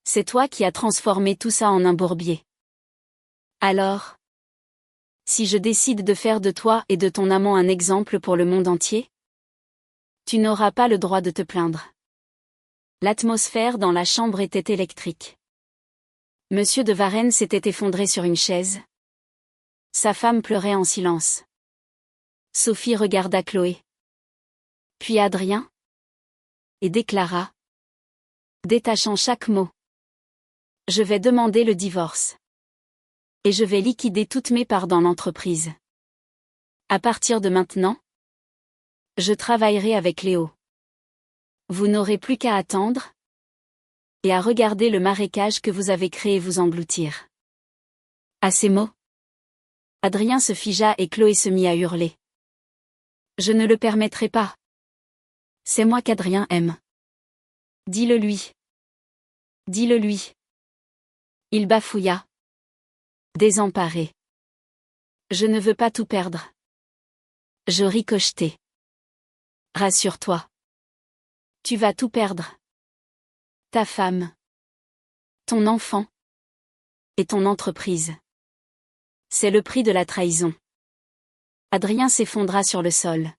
C'est toi qui as transformé tout ça en un bourbier. Alors, si je décide de faire de toi et de ton amant un exemple pour le monde entier, tu n'auras pas le droit de te plaindre. L'atmosphère dans la chambre était électrique. Monsieur de Varenne s'était effondré sur une chaise. Sa femme pleurait en silence. Sophie regarda Chloé. Puis Adrien. Et déclara, détachant chaque mot. Je vais demander le divorce. Et je vais liquider toutes mes parts dans l'entreprise. À partir de maintenant, je travaillerai avec Léo. Vous n'aurez plus qu'à attendre et à regarder le marécage que vous avez créé vous engloutir. À ces mots, Adrien se figea et Chloé se mit à hurler. Je ne le permettrai pas. C'est moi qu'Adrien aime. Dis-le lui. Dis-le lui. Il bafouilla. Désemparé. Je ne veux pas tout perdre. Je ricochetai. Rassure-toi. Tu vas tout perdre. Ta femme. Ton enfant. Et ton entreprise. C'est le prix de la trahison. Adrien s'effondra sur le sol.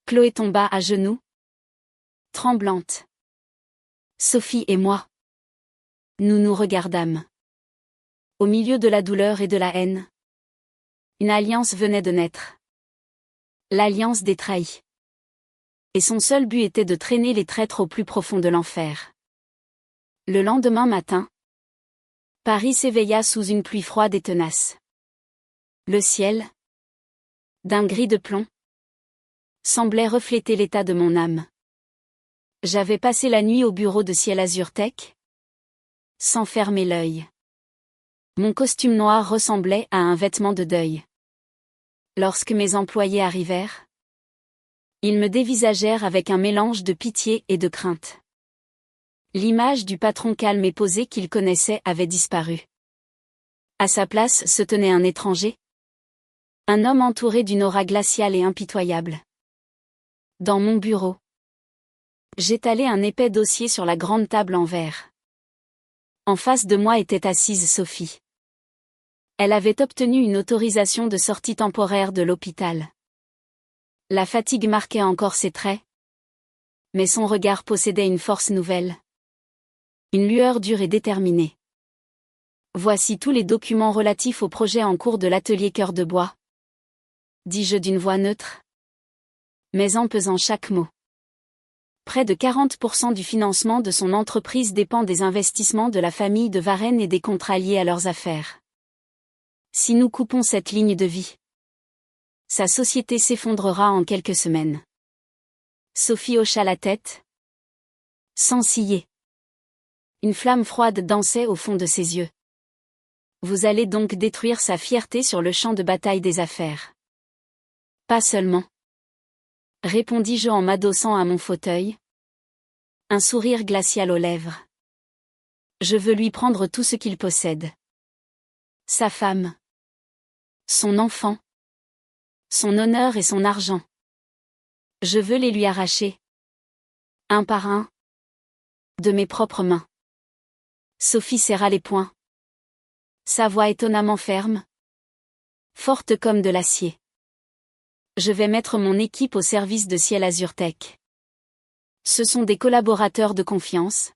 Chloé tomba à genoux, tremblante. Sophie et moi. Nous nous regardâmes. Au milieu de la douleur et de la haine, une alliance venait de naître. L'alliance des trahis. Et son seul but était de traîner les traîtres au plus profond de l'enfer. Le lendemain matin, Paris s'éveilla sous une pluie froide et tenace. Le ciel, d'un gris de plomb, semblait refléter l'état de mon âme. J'avais passé la nuit au bureau de Ciel Azur Tech, sans fermer l'œil. Mon costume noir ressemblait à un vêtement de deuil. Lorsque mes employés arrivèrent, ils me dévisagèrent avec un mélange de pitié et de crainte. L'image du patron calme et posé qu'ils connaissaient avait disparu. À sa place se tenait un étranger. Un homme entouré d'une aura glaciale et impitoyable. Dans mon bureau, j'étalai un épais dossier sur la grande table en verre. En face de moi était assise Sophie. Elle avait obtenu une autorisation de sortie temporaire de l'hôpital. La fatigue marquait encore ses traits. Mais son regard possédait une force nouvelle. Une lueur dure et déterminée. Voici tous les documents relatifs au projet en cours de l'atelier Cœur de Bois. Dis-je d'une voix neutre, mais en pesant chaque mot. Près de 40% du financement de son entreprise dépend des investissements de la famille de Varenne et des contrats liés à leurs affaires. Si nous coupons cette ligne de vie, sa société s'effondrera en quelques semaines. Sophie hocha la tête, sans ciller. Une flamme froide dansait au fond de ses yeux. Vous allez donc détruire sa fierté sur le champ de bataille des affaires. Pas seulement. Répondis-je en m'adossant à mon fauteuil. Un sourire glacial aux lèvres. Je veux lui prendre tout ce qu'il possède. Sa femme. Son enfant. Son honneur et son argent. Je veux les lui arracher. Un par un. De mes propres mains. Sophie serra les poings. Sa voix étonnamment ferme. Forte comme de l'acier. Je vais mettre mon équipe au service de Ciel Azur Tech. Ce sont des collaborateurs de confiance.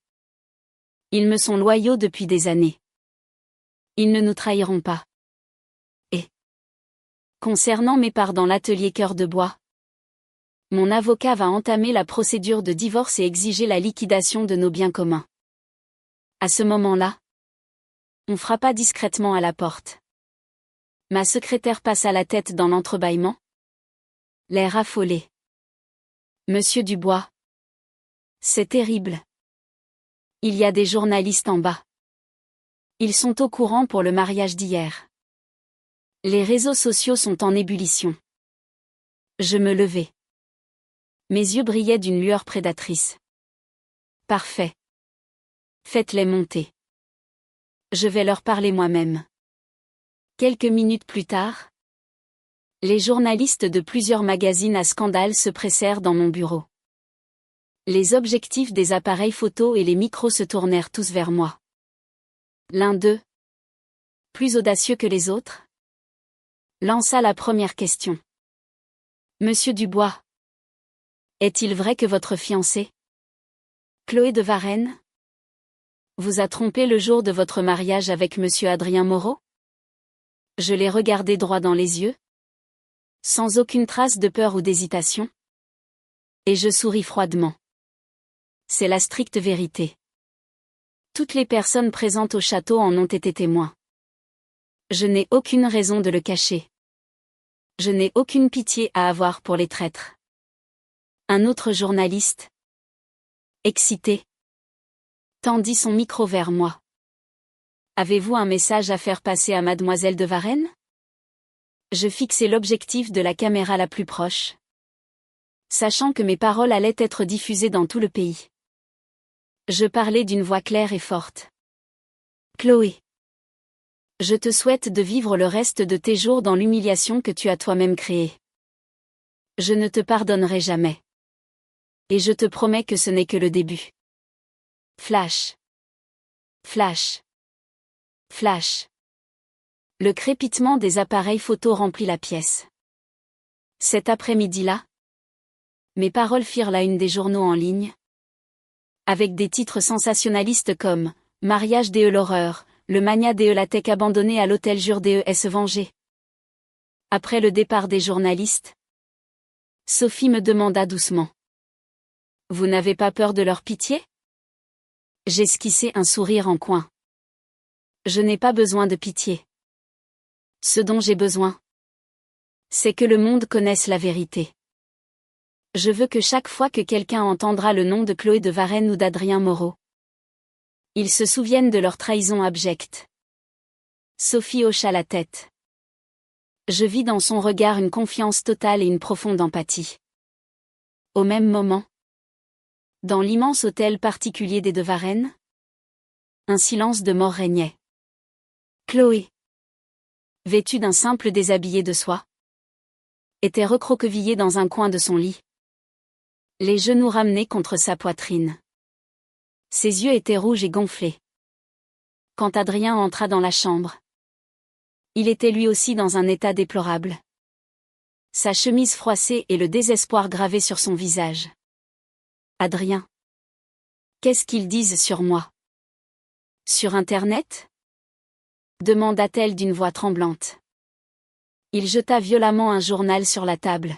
Ils me sont loyaux depuis des années. Ils ne nous trahiront pas. Et concernant mes parts dans l'atelier Cœur de Bois, mon avocat va entamer la procédure de divorce et exiger la liquidation de nos biens communs. À ce moment-là, on frappa discrètement à la porte. Ma secrétaire passa la tête dans l'entrebâillement. L'air affolé. Monsieur Dubois. C'est terrible. Il y a des journalistes en bas. Ils sont au courant pour le mariage d'hier. Les réseaux sociaux sont en ébullition. Je me levai. Mes yeux brillaient d'une lueur prédatrice. Parfait. Faites-les monter. Je vais leur parler moi-même. Quelques minutes plus tard, les journalistes de plusieurs magazines à scandale se pressèrent dans mon bureau. Les objectifs des appareils photo et les micros se tournèrent tous vers moi. L'un d'eux, plus audacieux que les autres, lança la première question. Monsieur Dubois, est-il vrai que votre fiancée, Chloé de Varenne, vous a trompé le jour de votre mariage avec monsieur Adrien Moreau? Je l'ai regardé droit dans les yeux, sans aucune trace de peur ou d'hésitation, et je souris froidement. C'est la stricte vérité. Toutes les personnes présentes au château en ont été témoins. Je n'ai aucune raison de le cacher. Je n'ai aucune pitié à avoir pour les traîtres. Un autre journaliste, excité, tendit son micro vers moi. Avez-vous un message à faire passer à mademoiselle de Varenne? Je fixai l'objectif de la caméra la plus proche, sachant que mes paroles allaient être diffusées dans tout le pays. Je parlais d'une voix claire et forte. Chloé, je te souhaite de vivre le reste de tes jours dans l'humiliation que tu as toi-même créée. Je ne te pardonnerai jamais. Et je te promets que ce n'est que le début. Flash. Flash. Flash. Le crépitement des appareils photo remplit la pièce. Cet après-midi-là, mes paroles firent la une des journaux en ligne, avec des titres sensationnalistes comme « Mariage DE l'horreur »,« Le mania DE la tech abandonné à l'hôtel jure DE est se venger ». Après le départ des journalistes, Sophie me demanda doucement. « Vous n'avez pas peur de leur pitié ?» J'esquissai un sourire en coin. Je n'ai pas besoin de pitié. Ce dont j'ai besoin, c'est que le monde connaisse la vérité. Je veux que chaque fois que quelqu'un entendra le nom de Chloé de Varenne ou d'Adrien Moreau, ils se souviennent de leur trahison abjecte. Sophie hocha la tête. Je vis dans son regard une confiance totale et une profonde empathie. Au même moment, dans l'immense hôtel particulier des de Varenne, un silence de mort régnait. Chloé, vêtue d'un simple déshabillé de soie, était recroquevillée dans un coin de son lit, les genoux ramenés contre sa poitrine. Ses yeux étaient rouges et gonflés. Quand Adrien entra dans la chambre, il était lui aussi dans un état déplorable. Sa chemise froissée et le désespoir gravé sur son visage. Adrien. Qu'est-ce qu'ils disent sur moi? Sur Internet? Demanda-t-elle d'une voix tremblante. Il jeta violemment un journal sur la table.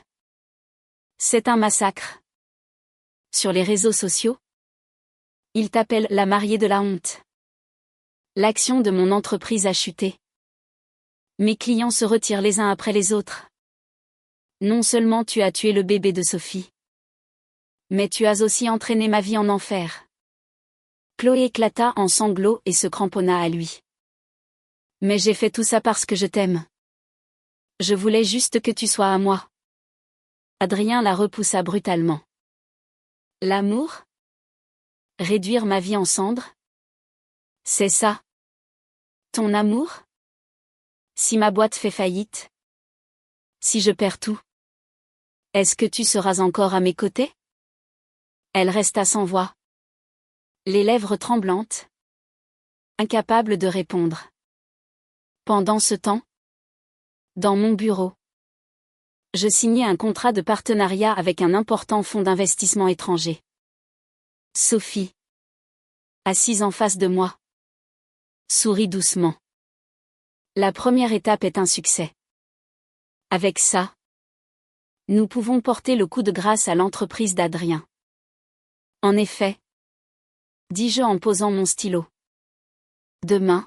C'est un massacre. Sur les réseaux sociaux? Ils t'appellent la mariée de la honte. L'action de mon entreprise a chuté. Mes clients se retirent les uns après les autres. Non seulement tu as tué le bébé de Sophie, mais tu as aussi entraîné ma vie en enfer. Chloé éclata en sanglots et se cramponna à lui. Mais j'ai fait tout ça parce que je t'aime. Je voulais juste que tu sois à moi. Adrien la repoussa brutalement. L'amour? Réduire ma vie en cendres? C'est ça. Ton amour? Si ma boîte fait faillite? Si je perds tout? Est-ce que tu seras encore à mes côtés? Elle resta sans voix, les lèvres tremblantes, incapable de répondre. Pendant ce temps, dans mon bureau, je signais un contrat de partenariat avec un important fonds d'investissement étranger. Sophie, assise en face de moi, sourit doucement. La première étape est un succès. Avec ça, nous pouvons porter le coup de grâce à l'entreprise d'Adrien. En effet, dis-je en posant mon stylo. Demain,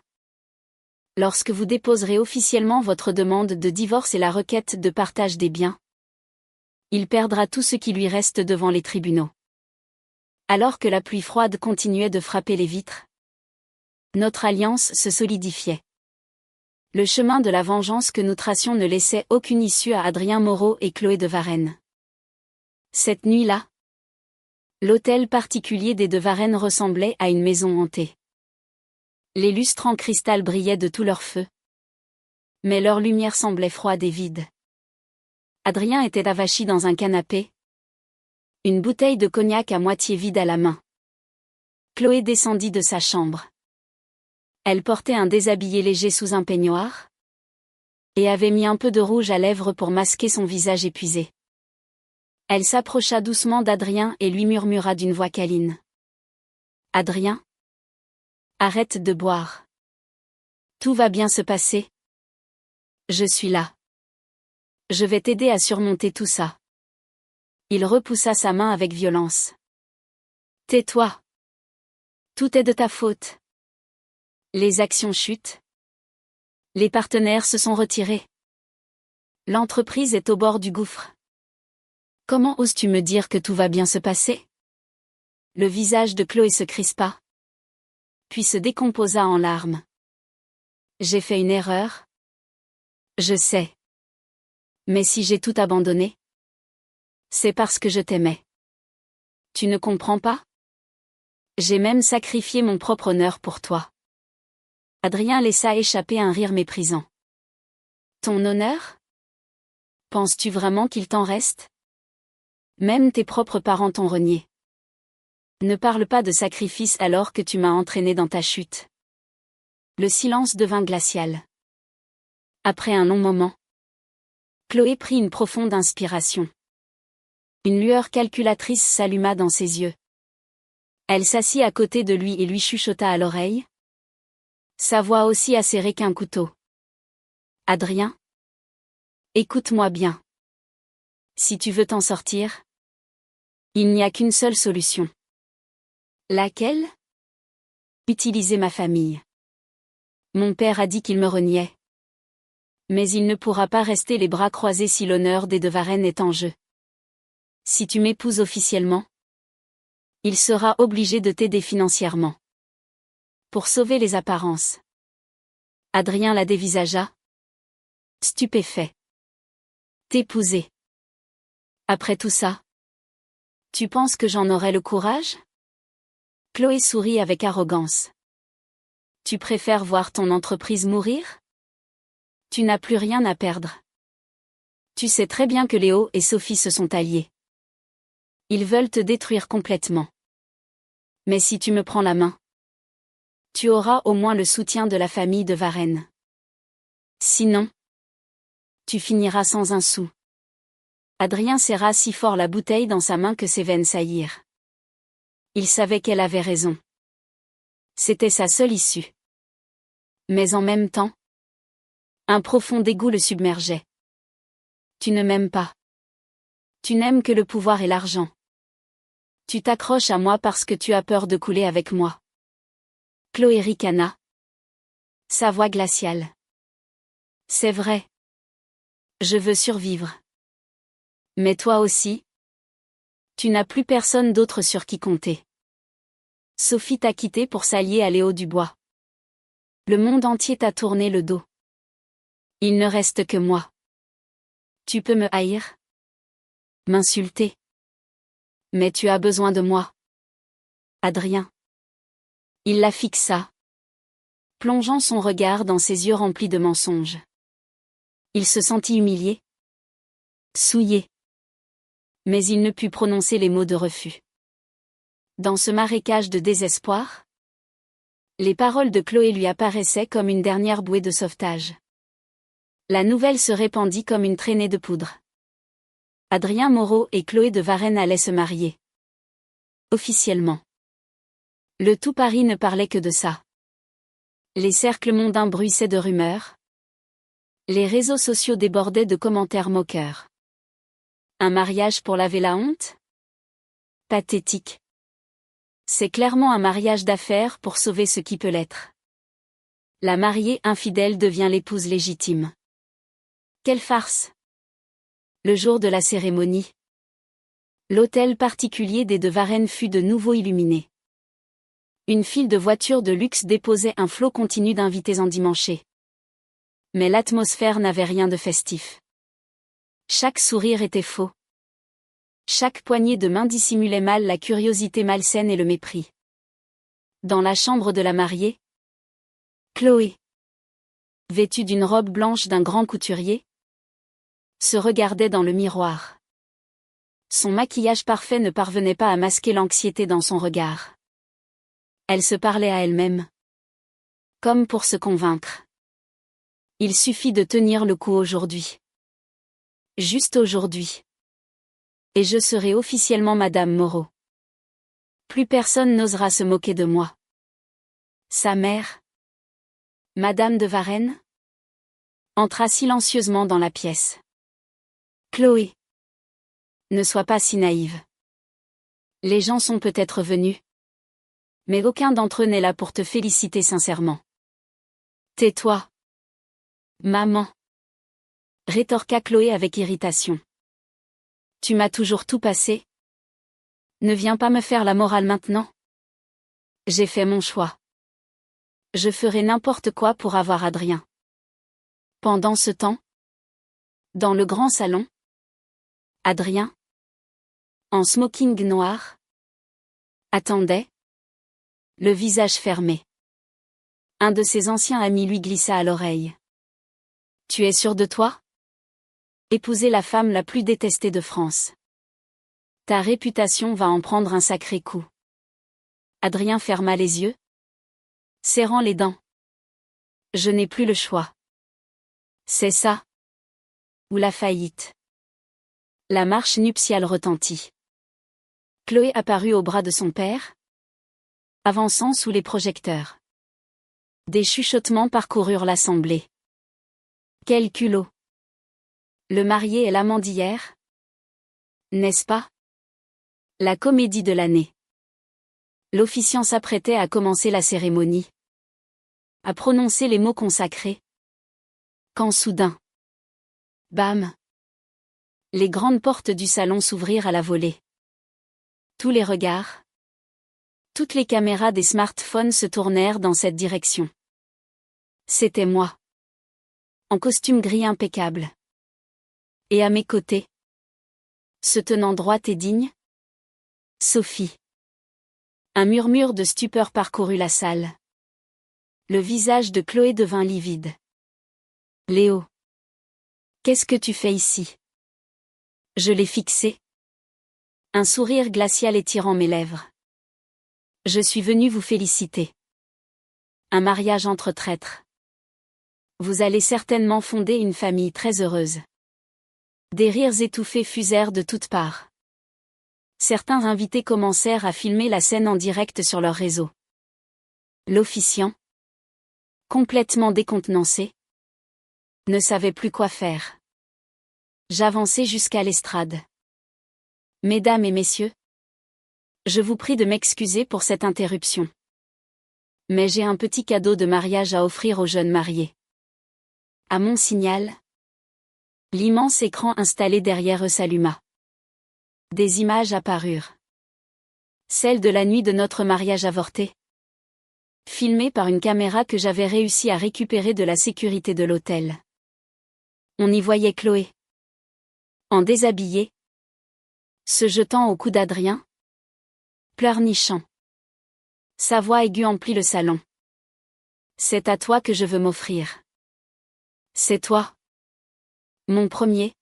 lorsque vous déposerez officiellement votre demande de divorce et la requête de partage des biens, il perdra tout ce qui lui reste devant les tribunaux. Alors que la pluie froide continuait de frapper les vitres, Notre alliance se solidifiait. Le chemin de la vengeance que nous tracions ne laissait aucune issue à Adrien Moreau et Chloé de Varenne. Cette nuit-là, l'hôtel particulier des de Varenne ressemblait à une maison hantée. Les lustres en cristal brillaient de tout leur feu. Mais leur lumière semblait froide et vide. Adrien était avachi dans un canapé, une bouteille de cognac à moitié vide à la main. Chloé descendit de sa chambre. Elle portait un déshabillé léger sous un peignoir et avait mis un peu de rouge à lèvres pour masquer son visage épuisé. Elle s'approcha doucement d'Adrien et lui murmura d'une voix câline. « Adrien, arrête de boire. Tout va bien se passer. Je suis là. Je vais t'aider à surmonter tout ça. » Il repoussa sa main avec violence. « Tais-toi. Tout est de ta faute. Les actions chutent. Les partenaires se sont retirés. L'entreprise est au bord du gouffre. Comment oses-tu me dire que tout va bien se passer ? » Le visage de Chloé se crispa, puis se décomposa en larmes. « J'ai fait une erreur. Je sais. Mais si j'ai tout abandonné, c'est parce que je t'aimais. Tu ne comprends pas ? J'ai même sacrifié mon propre honneur pour toi. » Adrien laissa échapper un rire méprisant. « Ton honneur ? Penses-tu vraiment qu'il t'en reste ? Même tes propres parents t'ont renié. Ne parle pas de sacrifice alors que tu m'as entraîné dans ta chute. » Le silence devint glacial. Après un long moment, Chloé prit une profonde inspiration. Une lueur calculatrice s'alluma dans ses yeux. Elle s'assit à côté de lui et lui chuchota à l'oreille, sa voix aussi acérée qu'un couteau. « Adrien, écoute-moi bien. Si tu veux t'en sortir, il n'y a qu'une seule solution. » « Laquelle ? » ?»« Utiliser ma famille. Mon père a dit qu'il me reniait. Mais il ne pourra pas rester les bras croisés si l'honneur des de Varenne est en jeu. Si tu m'épouses officiellement, il sera obligé de t'aider financièrement. Pour sauver les apparences. » Adrien la dévisagea, stupéfait. « T'épouser. Après tout ça, tu penses que j'en aurais le courage ? » Chloé sourit avec arrogance. « Tu préfères voir ton entreprise mourir ? Tu n'as plus rien à perdre. Tu sais très bien que Léo et Sophie se sont alliés. Ils veulent te détruire complètement. Mais si tu me prends la main, tu auras au moins le soutien de la famille de Varenne. Sinon, tu finiras sans un sou. » Adrien serra si fort la bouteille dans sa main que ses veines saillirent. Il savait qu'elle avait raison. C'était sa seule issue. Mais en même temps, un profond dégoût le submergeait. « Tu ne m'aimes pas. Tu n'aimes que le pouvoir et l'argent. Tu t'accroches à moi parce que tu as peur de couler avec moi. » Chloé ricana, sa voix glaciale. « C'est vrai. Je veux survivre. Mais toi aussi, tu n'as plus personne d'autre sur qui compter. Sophie t'a quitté pour s'allier à Léo Dubois. Le monde entier t'a tourné le dos. Il ne reste que moi. Tu peux me haïr, m'insulter. Mais tu as besoin de moi. Adrien. » Il la fixa, plongeant son regard dans ses yeux remplis de mensonges. Il se sentit humilié, souillé. Mais il ne put prononcer les mots de refus. Dans ce marécage de désespoir, les paroles de Chloé lui apparaissaient comme une dernière bouée de sauvetage. La nouvelle se répandit comme une traînée de poudre. Adrien Moreau et Chloé de Varenne allaient se marier. Officiellement. Le tout Paris ne parlait que de ça. Les cercles mondains bruissaient de rumeurs. Les réseaux sociaux débordaient de commentaires moqueurs. Un mariage pour laver la honte ? Pathétique. C'est clairement un mariage d'affaires pour sauver ce qui peut l'être. La mariée infidèle devient l'épouse légitime. Quelle farce! Le jour de la cérémonie, l'hôtel particulier des de Varenne fut de nouveau illuminé. Une file de voitures de luxe déposait un flot continu d'invités endimanchés. Mais l'atmosphère n'avait rien de festif. Chaque sourire était faux. Chaque poignée de main dissimulait mal la curiosité malsaine et le mépris. Dans la chambre de la mariée, Chloé, vêtue d'une robe blanche d'un grand couturier, se regardait dans le miroir. Son maquillage parfait ne parvenait pas à masquer l'anxiété dans son regard. Elle se parlait à elle-même. Comme pour se convaincre. Il suffit de tenir le coup aujourd'hui. Juste aujourd'hui. Et je serai officiellement Madame Moreau. Plus personne n'osera se moquer de moi. Sa mère, Madame de Varenne, entra silencieusement dans la pièce. Chloé, ne sois pas si naïve. Les gens sont peut-être venus. Mais aucun d'entre eux n'est là pour te féliciter sincèrement. Tais-toi. Maman. Rétorqua Chloé avec irritation. Tu m'as toujours tout passé. Ne viens pas me faire la morale maintenant. J'ai fait mon choix. Je ferai n'importe quoi pour avoir Adrien. Pendant ce temps, dans le grand salon, Adrien, en smoking noir, attendait, le visage fermé. Un de ses anciens amis lui glissa à l'oreille. Tu es sûr de toi? Épouser la femme la plus détestée de France. Ta réputation va en prendre un sacré coup. Adrien ferma les yeux, serrant les dents. Je n'ai plus le choix. C'est ça. Ou la faillite. La marche nuptiale retentit. Chloé apparut au bras de son père, avançant sous les projecteurs. Des chuchotements parcoururent l'assemblée. Quel culot! Le marié est l'amant d'hier? N'est-ce pas? La comédie de l'année. L'officiant s'apprêtait à commencer la cérémonie. À prononcer les mots consacrés. Quand soudain. Bam! Les grandes portes du salon s'ouvrirent à la volée. Tous les regards. Toutes les caméras des smartphones se tournèrent dans cette direction. C'était moi. En costume gris impeccable. Et à mes côtés, se tenant droite et digne, Sophie. Un murmure de stupeur parcourut la salle. Le visage de Chloé devint livide. Léo. Qu'est-ce que tu fais ici? Je l'ai fixé. Un sourire glacial étirant mes lèvres. Je suis venu vous féliciter. Un mariage entre traîtres. Vous allez certainement fonder une famille très heureuse. Des rires étouffés fusèrent de toutes parts. Certains invités commencèrent à filmer la scène en direct sur leur réseau. L'officiant, complètement décontenancé, ne savait plus quoi faire. J'avançai jusqu'à l'estrade. Mesdames et messieurs, je vous prie de m'excuser pour cette interruption. Mais j'ai un petit cadeau de mariage à offrir aux jeunes mariés. À mon signal, l'immense écran installé derrière eux s'alluma. Des images apparurent. Celle de la nuit de notre mariage avorté. Filmée par une caméra que j'avais réussi à récupérer de la sécurité de l'hôtel. On y voyait Chloé. En déshabillé. Se jetant au cou d'Adrien. Pleurnichant. Sa voix aiguë emplit le salon. C'est à toi que je veux m'offrir. C'est toi. Mon premier.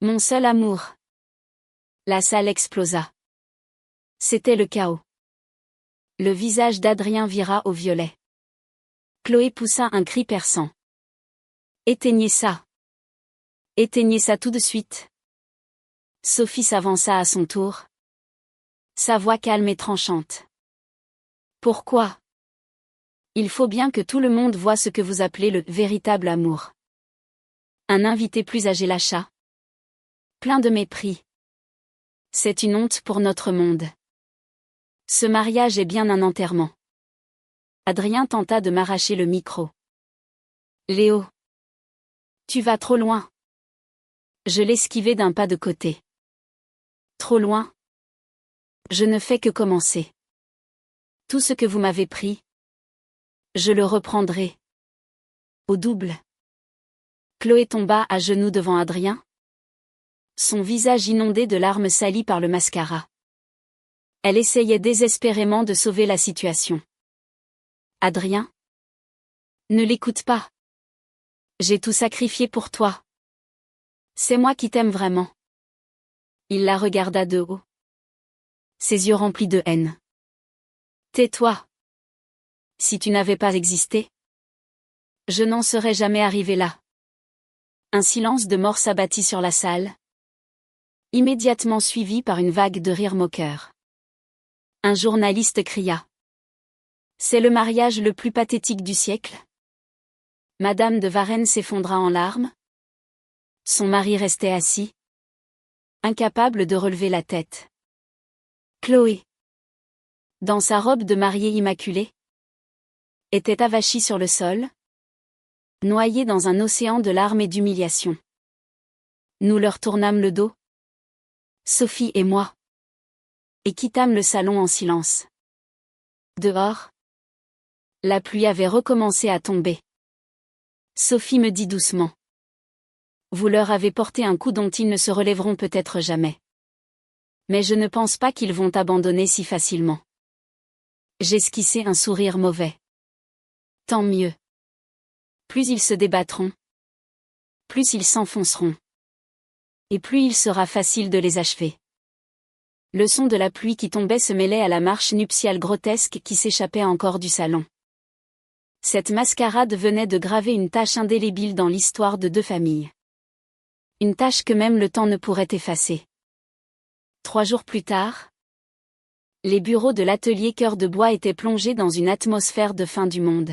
Mon seul amour. La salle explosa. C'était le chaos. Le visage d'Adrien vira au violet. Chloé poussa un cri perçant. Éteignez ça. Éteignez ça tout de suite. Sophie s'avança à son tour. Sa voix calme et tranchante. Pourquoi? Il faut bien que tout le monde voie ce que vous appelez le véritable amour. Un invité plus âgé lâcha. Plein de mépris. C'est une honte pour notre monde. Ce mariage est bien un enterrement. Adrien tenta de m'arracher le micro. Léo. Tu vas trop loin. Je l'esquivai d'un pas de côté. Trop loin. Je ne fais que commencer. Tout ce que vous m'avez pris, je le reprendrai. Au double. Chloé tomba à genoux devant Adrien, son visage inondé de larmes salies par le mascara. Elle essayait désespérément de sauver la situation. Adrien? Ne l'écoute pas. J'ai tout sacrifié pour toi. C'est moi qui t'aime vraiment. Il la regarda de haut. Ses yeux remplis de haine. Tais-toi. Si tu n'avais pas existé, je n'en serais jamais arrivé là. Un silence de mort s'abattit sur la salle, immédiatement suivi par une vague de rires moqueurs. Un journaliste cria. C'est le mariage le plus pathétique du siècle. Madame de Varenne s'effondra en larmes. Son mari restait assis, incapable de relever la tête. Chloé, dans sa robe de mariée immaculée, était avachie sur le sol, noyée dans un océan de larmes et d'humiliation. Nous leur tournâmes le dos, Sophie et moi, et quittâmes le salon en silence. Dehors, la pluie avait recommencé à tomber. Sophie me dit doucement. Vous leur avez porté un coup dont ils ne se relèveront peut-être jamais. Mais je ne pense pas qu'ils vont abandonner si facilement. J'esquissai un sourire mauvais. Tant mieux. Plus ils se débattront, plus ils s'enfonceront. Et plus il sera facile de les achever. Le son de la pluie qui tombait se mêlait à la marche nuptiale grotesque qui s'échappait encore du salon. Cette mascarade venait de graver une tache indélébile dans l'histoire de deux familles. Une tache que même le temps ne pourrait effacer. 3 jours plus tard, les bureaux de l'atelier Cœur de Bois étaient plongés dans une atmosphère de fin du monde.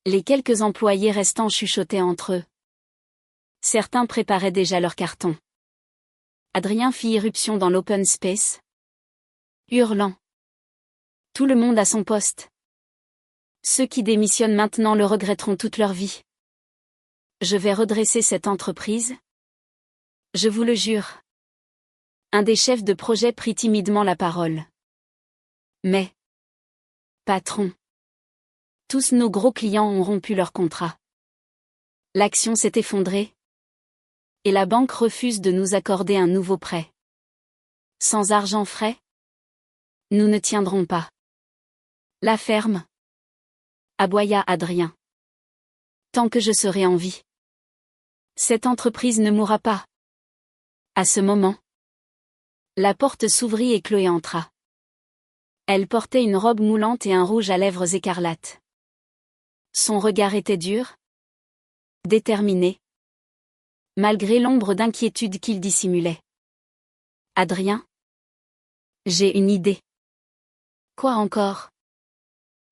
Les quelques employés restants chuchotaient entre eux. Certains préparaient déjà leur carton. Adrien fit irruption dans l'open space, hurlant. Tout le monde à son poste. Ceux qui démissionnent maintenant le regretteront toute leur vie. Je vais redresser cette entreprise. Je vous le jure. Un des chefs de projet prit timidement la parole. Mais, patron, tous nos gros clients ont rompu leur contrat. L'action s'est effondrée. Et la banque refuse de nous accorder un nouveau prêt. Sans argent frais, nous ne tiendrons pas. La ferme, aboya Adrien. Tant que je serai en vie, cette entreprise ne mourra pas. À ce moment, la porte s'ouvrit et Chloé entra. Elle portait une robe moulante et un rouge à lèvres écarlates. Son regard était dur, déterminé, malgré l'ombre d'inquiétude qu'il dissimulait. Adrien? J'ai une idée. Quoi encore?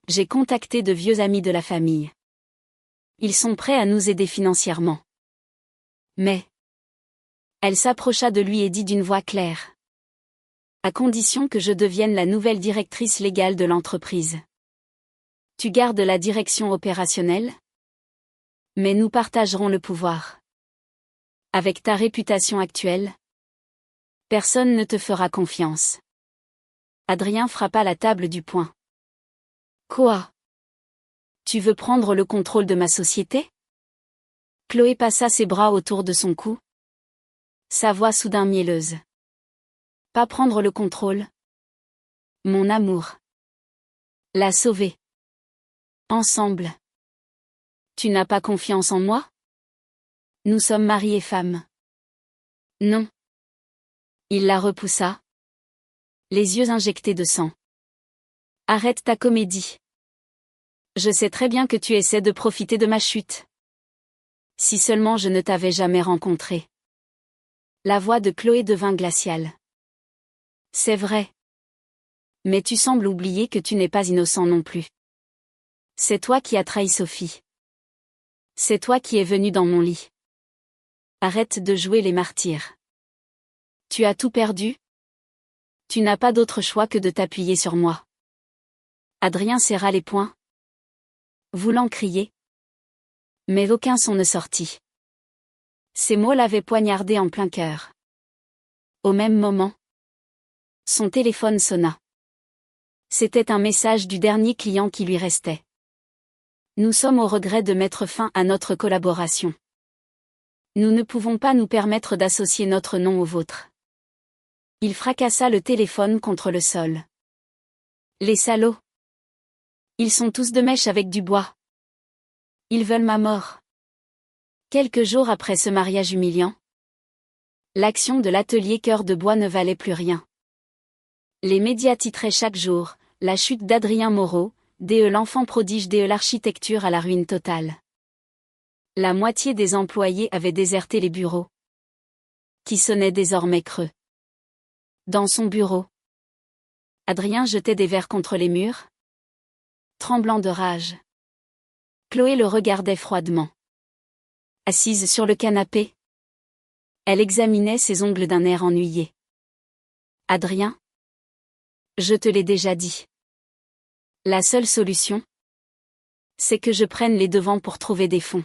J'ai contacté de vieux amis de la famille. Ils sont prêts à nous aider financièrement. Mais... Elle s'approcha de lui et dit d'une voix claire. À condition que je devienne la nouvelle directrice légale de l'entreprise. Tu gardes la direction opérationnelle? Mais nous partagerons le pouvoir. Avec ta réputation actuelle, personne ne te fera confiance. Adrien frappa la table du poing. Quoi? Tu veux prendre le contrôle de ma société? Chloé passa ses bras autour de son cou. Sa voix soudain mielleuse. Pas prendre le contrôle. Mon amour. La sauver. Ensemble. Tu n'as pas confiance en moi? Nous sommes mari et femme. Non. Il la repoussa. Les yeux injectés de sang. Arrête ta comédie. Je sais très bien que tu essaies de profiter de ma chute. Si seulement je ne t'avais jamais rencontré. La voix de Chloé devint glaciale. C'est vrai. Mais tu sembles oublier que tu n'es pas innocent non plus. C'est toi qui as trahi Sophie. C'est toi qui es venu dans mon lit. Arrête de jouer les martyrs. Tu as tout perdu? Tu n'as pas d'autre choix que de t'appuyer sur moi. Adrien serra les poings, voulant crier. Mais aucun son ne sortit. Ces mots l'avaient poignardé en plein cœur. Au même moment, son téléphone sonna. C'était un message du dernier client qui lui restait. Nous sommes au regret de mettre fin à notre collaboration. Nous ne pouvons pas nous permettre d'associer notre nom au vôtre. Il fracassa le téléphone contre le sol. Les salauds. Ils sont tous de mèche avec du bois. Ils veulent ma mort. Quelques jours après ce mariage humiliant, l'action de l'atelier Cœur de Bois ne valait plus rien. Les médias titraient chaque jour « La chute d'Adrien Moreau, DE l'enfant prodige DE l'architecture à la ruine totale ». La moitié des employés avaient déserté les bureaux, qui sonnaient désormais creux. Dans son bureau, Adrien jetait des verres contre les murs, tremblant de rage. Chloé le regardait froidement. Assise sur le canapé, elle examinait ses ongles d'un air ennuyé. « Adrien, je te l'ai déjà dit. La seule solution, c'est que je prenne les devants pour trouver des fonds.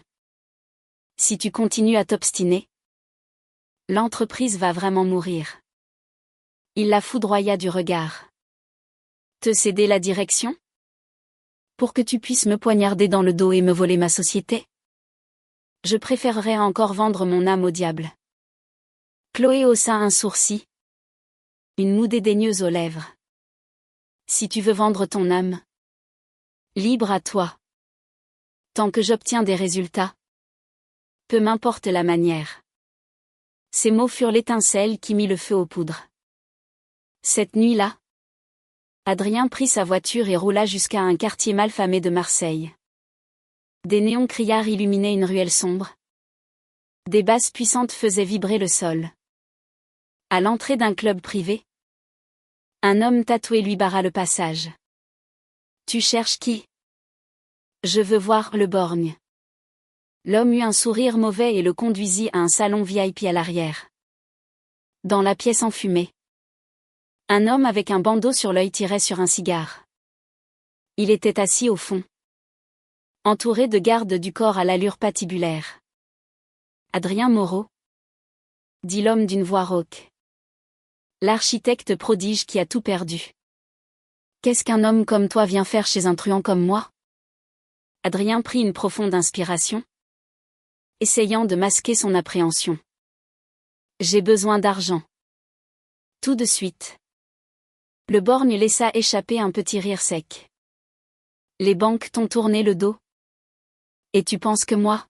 Si tu continues à t'obstiner, l'entreprise va vraiment mourir. » Il la foudroya du regard. « Te céder la direction ? Pour que tu puisses me poignarder dans le dos et me voler ma société ? Je préférerais encore vendre mon âme au diable. » Chloé haussa un sourcil, une moue dédaigneuse aux lèvres. « Si tu veux vendre ton âme, libre à toi. Tant que j'obtiens des résultats, peu m'importe la manière. » Ces mots furent l'étincelle qui mit le feu aux poudres. Cette nuit-là, Adrien prit sa voiture et roula jusqu'à un quartier malfamé de Marseille. Des néons criards illuminaient une ruelle sombre. Des basses puissantes faisaient vibrer le sol. À l'entrée d'un club privé, un homme tatoué lui barra le passage. « Tu cherches qui ? Je veux voir le borgne. » L'homme eut un sourire mauvais et le conduisit à un salon VIP à l'arrière. Dans la pièce enfumée, un homme avec un bandeau sur l'œil tirait sur un cigare. Il était assis au fond, entouré de gardes du corps à l'allure patibulaire. « Adrien Moreau ?» dit l'homme d'une voix rauque. « L'architecte prodige qui a tout perdu. Qu'est-ce qu'un homme comme toi vient faire chez un truand comme moi ?» Adrien prit une profonde inspiration, essayant de masquer son appréhension. « J'ai besoin d'argent. Tout de suite. » Le borgne laissa échapper un petit rire sec. « Les banques t'ont tourné le dos ? Et tu penses que moi,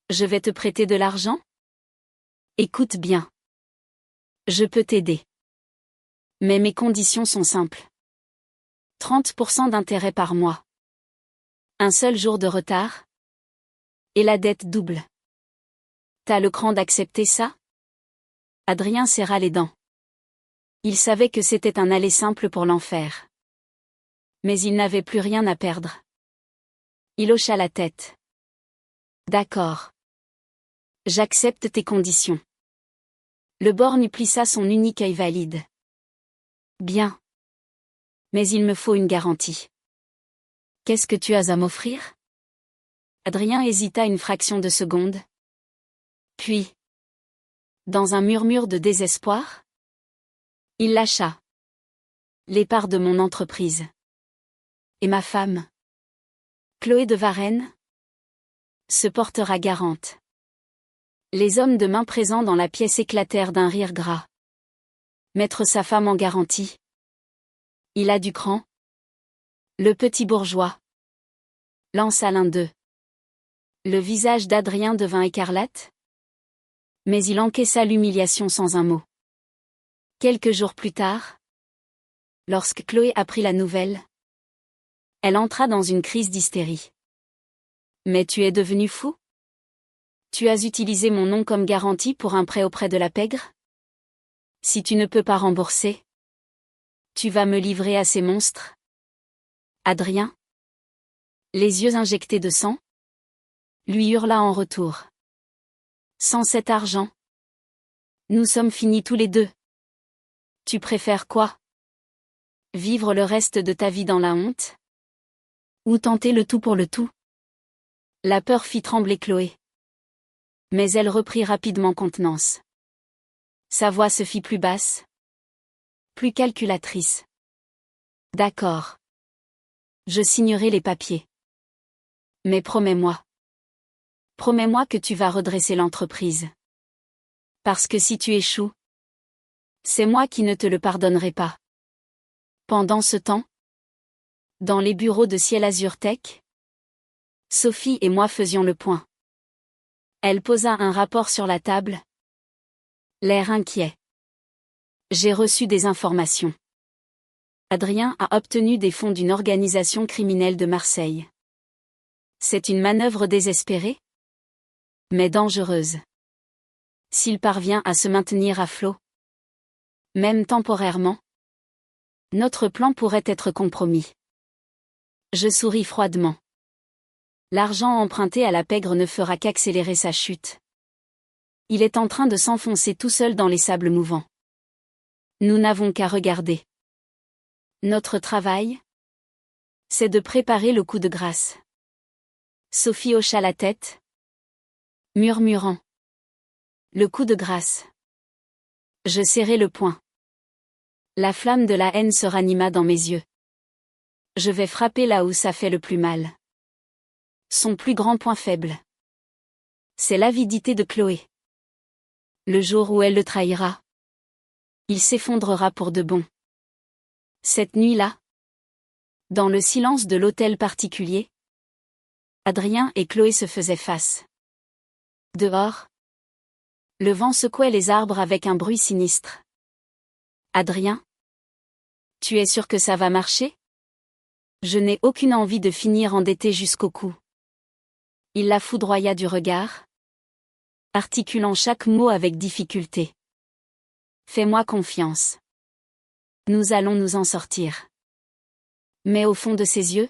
je vais te prêter de l'argent ? Écoute bien. Je peux t'aider. Mais mes conditions sont simples. 30% d'intérêt par mois. Un seul jour de retard, et la dette double. T'as le cran d'accepter ça ? » Adrien serra les dents. Il savait que c'était un aller simple pour l'enfer. Mais il n'avait plus rien à perdre. Il hocha la tête. « D'accord. J'accepte tes conditions. » Le borgne plissa son unique œil valide. « Bien. Mais il me faut une garantie. Qu'est-ce que tu as à m'offrir ? » Adrien hésita une fraction de seconde. Puis, dans un murmure de désespoir, il lâcha. « Les parts de mon entreprise. Et ma femme, Chloé de Varenne, se portera garante. » Les hommes de main présents dans la pièce éclatèrent d'un rire gras. Mettre sa femme en garantie. Il a du cran. Le petit bourgeois lança l'un d'eux. Le visage d'Adrien devint écarlate, mais il encaissa l'humiliation sans un mot. Quelques jours plus tard, lorsque Chloé apprit la nouvelle, elle entra dans une crise d'hystérie. « Mais tu es devenu fou ? Tu as utilisé mon nom comme garantie pour un prêt auprès de la pègre ? Si tu ne peux pas rembourser, tu vas me livrer à ces monstres ? » Adrien, les yeux injectés de sang, lui hurla en retour. « Sans cet argent, nous sommes finis tous les deux. Tu préfères quoi ? Vivre le reste de ta vie dans la honte ? Ou tenter le tout pour le tout ? » La peur fit trembler Chloé. Mais elle reprit rapidement contenance. Sa voix se fit plus basse, plus calculatrice. D'accord. Je signerai les papiers. Mais promets-moi. Promets-moi que tu vas redresser l'entreprise. Parce que si tu échoues, c'est moi qui ne te le pardonnerai pas. Pendant ce temps, dans les bureaux de Ciel Azur Tech, Sophie et moi faisions le point. Elle posa un rapport sur la table. L'air inquiet. J'ai reçu des informations. Adrien a obtenu des fonds d'une organisation criminelle de Marseille. C'est une manœuvre désespérée, mais dangereuse. S'il parvient à se maintenir à flot, même temporairement, notre plan pourrait être compromis. Je souris froidement. L'argent emprunté à la pègre ne fera qu'accélérer sa chute. Il est en train de s'enfoncer tout seul dans les sables mouvants. Nous n'avons qu'à regarder. Notre travail, c'est de préparer le coup de grâce. Sophie hocha la tête, murmurant. Le coup de grâce. Je serrai le poing. La flamme de la haine se ranima dans mes yeux. Je vais frapper là où ça fait le plus mal. Son plus grand point faible, c'est l'avidité de Chloé. Le jour où elle le trahira, il s'effondrera pour de bon. Cette nuit-là, dans le silence de l'hôtel particulier, Adrien et Chloé se faisaient face. Dehors, le vent secouait les arbres avec un bruit sinistre. Adrien, tu es sûr que ça va marcher? Je n'ai aucune envie de finir endetté jusqu'au cou. Il la foudroya du regard, articulant chaque mot avec difficulté. Fais-moi confiance. Nous allons nous en sortir. Mais au fond de ses yeux,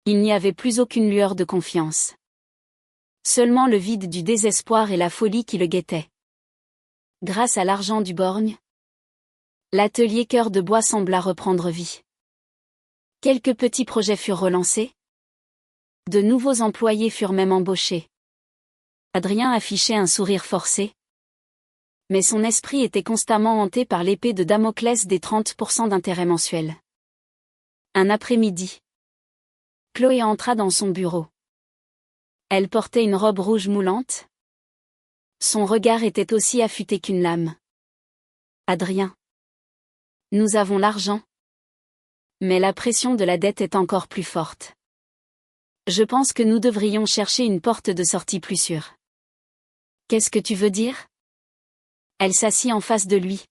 il n'y avait plus aucune lueur de confiance. Seulement le vide du désespoir et la folie qui le guettaient. Grâce à l'argent du borgne, l'atelier Cœur de Bois sembla reprendre vie. Quelques petits projets furent relancés. De nouveaux employés furent même embauchés. Adrien affichait un sourire forcé. Mais son esprit était constamment hanté par l'épée de Damoclès des 30% d'intérêt mensuel. Un après-midi, Chloé entra dans son bureau. Elle portait une robe rouge moulante. Son regard était aussi affûté qu'une lame. Adrien. Nous avons l'argent. Mais la pression de la dette est encore plus forte. Je pense que nous devrions chercher une porte de sortie plus sûre. Qu'est-ce que tu veux dire? Elle s'assit en face de lui,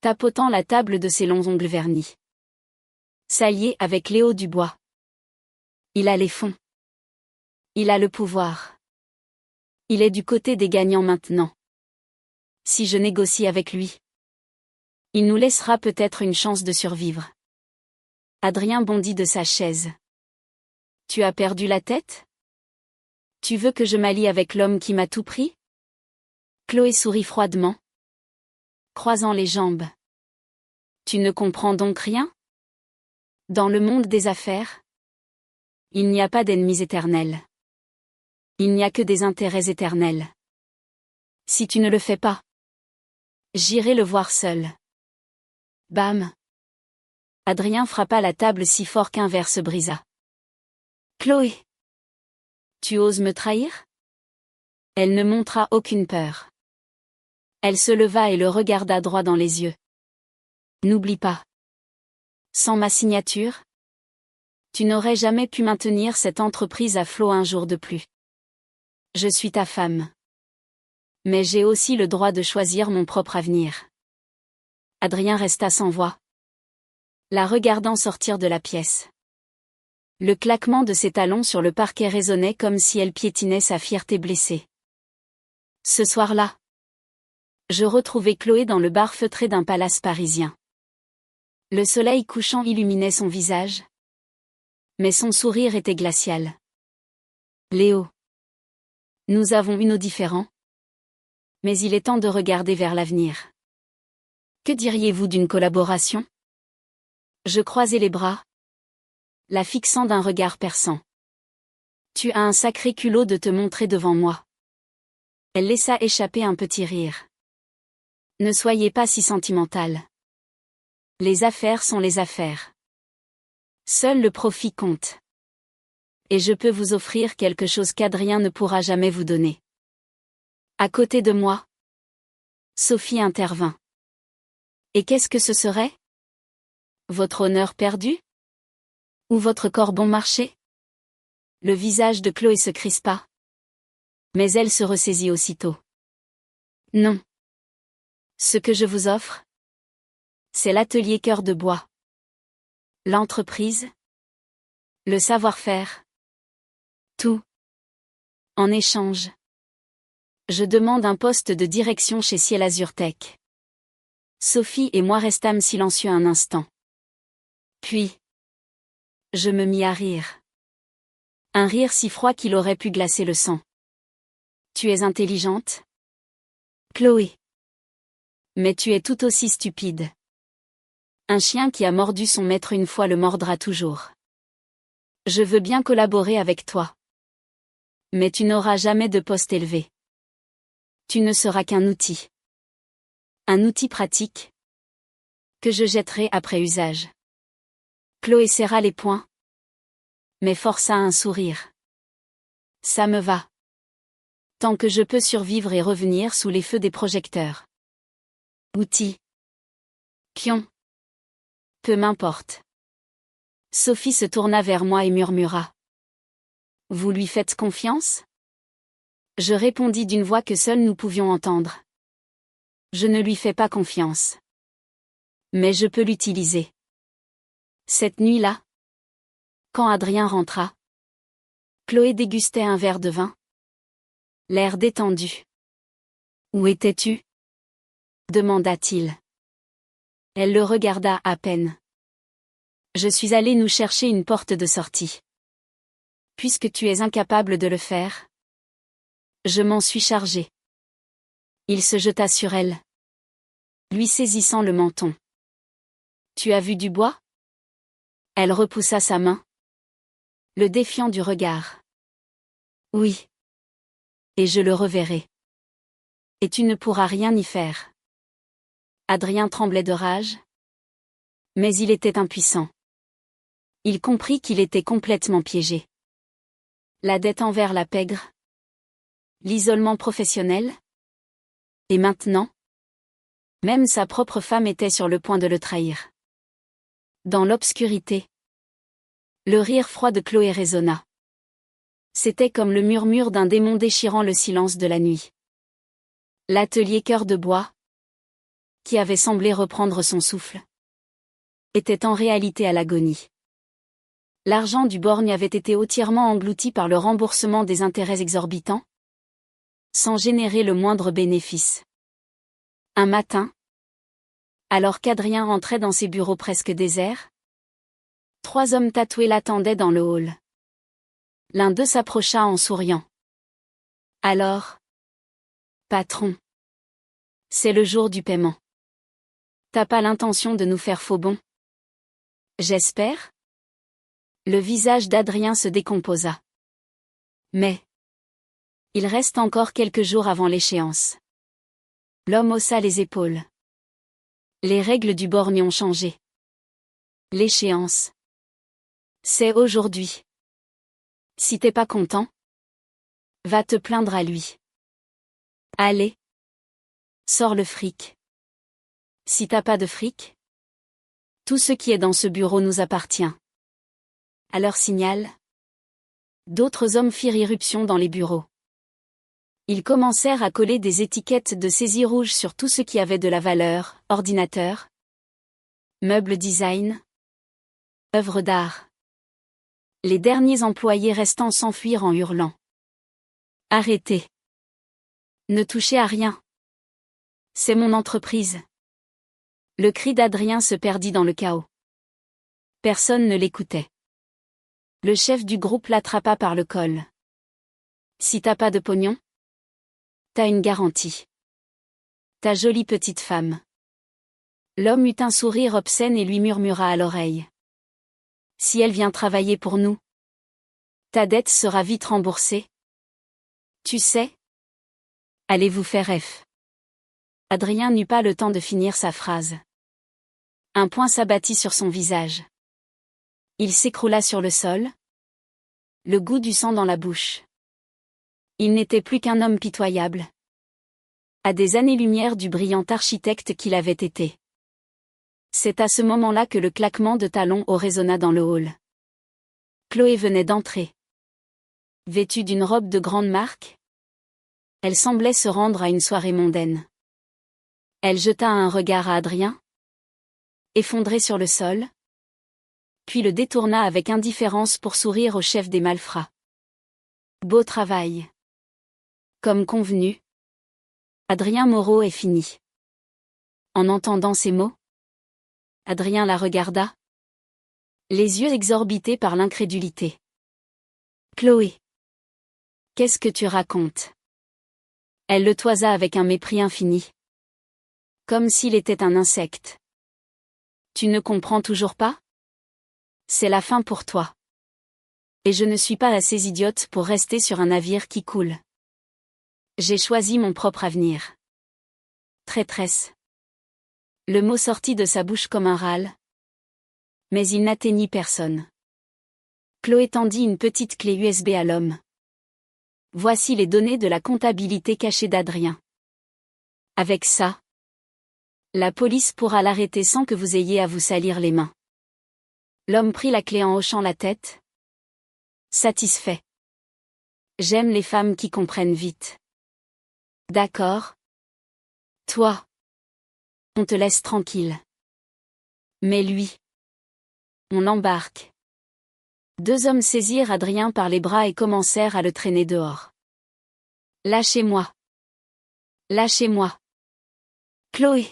tapotant la table de ses longs ongles vernis. S'allier avec Léo Dubois. Il a les fonds. Il a le pouvoir. Il est du côté des gagnants maintenant. Si je négocie avec lui, il nous laissera peut-être une chance de survivre. Adrien bondit de sa chaise. Tu as perdu la tête? Tu veux que je m'allie avec l'homme qui m'a tout pris? Chloé sourit froidement, croisant les jambes. Tu ne comprends donc rien? Dans le monde des affaires, il n'y a pas d'ennemis éternels. Il n'y a que des intérêts éternels. Si tu ne le fais pas, j'irai le voir seul. Bam! Adrien frappa la table si fort qu'un verre se brisa. Chloé! Tu oses me trahir? Elle ne montra aucune peur. Elle se leva et le regarda droit dans les yeux. N'oublie pas. Sans ma signature, tu n'aurais jamais pu maintenir cette entreprise à flot un jour de plus. Je suis ta femme. Mais j'ai aussi le droit de choisir mon propre avenir. Adrien resta sans voix, la regardant sortir de la pièce. Le claquement de ses talons sur le parquet résonnait comme si elle piétinait sa fierté blessée. Ce soir-là, je retrouvai Chloé dans le bar feutré d'un palace parisien. Le soleil couchant illuminait son visage, mais son sourire était glacial. Léo. Nous avons eu nos différends, mais il est temps de regarder vers l'avenir. Que diriez-vous d'une collaboration? Je croisai les bras, la fixant d'un regard perçant. Tu as un sacré culot de te montrer devant moi. Elle laissa échapper un petit rire. Ne soyez pas si sentimentale. Les affaires sont les affaires. Seul le profit compte. Et je peux vous offrir quelque chose qu'Adrien ne pourra jamais vous donner. À côté de moi, Sophie intervint. Et qu'est-ce que ce serait? Votre honneur perdu? Ou votre corps bon marché? Le visage de Chloé se crispa. Mais elle se ressaisit aussitôt. Non. Ce que je vous offre, c'est l'atelier Cœur de Bois. L'entreprise, le savoir-faire, tout. En échange, je demande un poste de direction chez Ciel Azur Tech. Sophie et moi restâmes silencieux un instant. Puis, je me mis à rire. Un rire si froid qu'il aurait pu glacer le sang. Tu es intelligente, Chloé. Mais tu es tout aussi stupide. Un chien qui a mordu son maître une fois le mordra toujours. Je veux bien collaborer avec toi. Mais tu n'auras jamais de poste élevé. Tu ne seras qu'un outil. Un outil pratique que je jetterai après usage. Chloé serra les poings, mais força un sourire. Ça me va. Tant que je peux survivre et revenir sous les feux des projecteurs. Outil. Pion. Peu m'importe. Sophie se tourna vers moi et murmura. Vous lui faites confiance? Je répondis d'une voix que seuls nous pouvions entendre. Je ne lui fais pas confiance. Mais je peux l'utiliser. Cette nuit-là, quand Adrien rentra, Chloé dégustait un verre de vin. L'air détendu. Où étais-tu? Demanda-t-il. Elle le regarda à peine. Je suis allé nous chercher une porte de sortie. Puisque tu es incapable de le faire, je m'en suis chargé. Il se jeta sur elle, lui saisissant le menton. Tu as vu du bois? Elle repoussa sa main, le défiant du regard. Oui. Et je le reverrai. Et tu ne pourras rien y faire. Adrien tremblait de rage. Mais il était impuissant. Il comprit qu'il était complètement piégé. La dette envers la pègre. L'isolement professionnel. Et maintenant? Même sa propre femme était sur le point de le trahir. Dans l'obscurité, le rire froid de Chloé résonna. C'était comme le murmure d'un démon déchirant le silence de la nuit. L'atelier Cœur de Bois, qui avait semblé reprendre son souffle, était en réalité à l'agonie. L'argent du borgne avait été entièrement englouti par le remboursement des intérêts exorbitants, sans générer le moindre bénéfice. Un matin, alors qu'Adrien rentrait dans ses bureaux presque déserts, 3 hommes tatoués l'attendaient dans le hall. L'un d'eux s'approcha en souriant. Alors, patron, c'est le jour du paiement. T'as pas l'intention de nous faire faux bond? J'espère? Le visage d'Adrien se décomposa. Mais, il reste encore quelques jours avant l'échéance. L'homme haussa les épaules. Les règles du borgne ont changé. L'échéance, c'est aujourd'hui. Si t'es pas content, va te plaindre à lui. Allez, sors le fric. Si t'as pas de fric, tout ce qui est dans ce bureau nous appartient. À leur signal, d'autres hommes firent irruption dans les bureaux. Ils commencèrent à coller des étiquettes de saisie rouge sur tout ce qui avait de la valeur, ordinateur, meubles design, œuvres d'art. Les derniers employés restant s'enfuirent en hurlant. Arrêtez. Ne touchez à rien. C'est mon entreprise. Le cri d'Adrien se perdit dans le chaos. Personne ne l'écoutait. Le chef du groupe l'attrapa par le col. Si t'as pas de pognon, t'as une garantie. Ta jolie petite femme. L'homme eut un sourire obscène et lui murmura à l'oreille. Si elle vient travailler pour nous, ta dette sera vite remboursée. Tu sais? Allez vous faire F. Adrien n'eut pas le temps de finir sa phrase. Un poing s'abattit sur son visage. Il s'écroula sur le sol. Le goût du sang dans la bouche. Il n'était plus qu'un homme pitoyable. À des années-lumière du brillant architecte qu'il avait été. C'est à ce moment-là que le claquement de talons résonna dans le hall. Chloé venait d'entrer. Vêtue d'une robe de grande marque, elle semblait se rendre à une soirée mondaine. Elle jeta un regard à Adrien, effondré sur le sol, puis le détourna avec indifférence pour sourire au chef des malfrats. Beau travail. Comme convenu, Adrien Moreau est fini. En entendant ces mots, Adrien la regarda, les yeux exorbités par l'incrédulité. Chloé. Qu'est-ce que tu racontes? Elle le toisa avec un mépris infini. Comme s'il était un insecte. Tu ne comprends toujours pas? C'est la fin pour toi. Et je ne suis pas assez idiote pour rester sur un navire qui coule. J'ai choisi mon propre avenir. Traîtresse. Le mot sortit de sa bouche comme un râle. Mais il n'atteignit personne. Chloé tendit une petite clé USB à l'homme. Voici les données de la comptabilité cachée d'Adrien. Avec ça, la police pourra l'arrêter sans que vous ayez à vous salir les mains. L'homme prit la clé en hochant la tête. Satisfait. J'aime les femmes qui comprennent vite. D'accord. Toi. On te laisse tranquille. Mais lui. On l'embarque. Deux hommes saisirent Adrien par les bras et commencèrent à le traîner dehors. Lâchez-moi. Lâchez-moi. Chloé.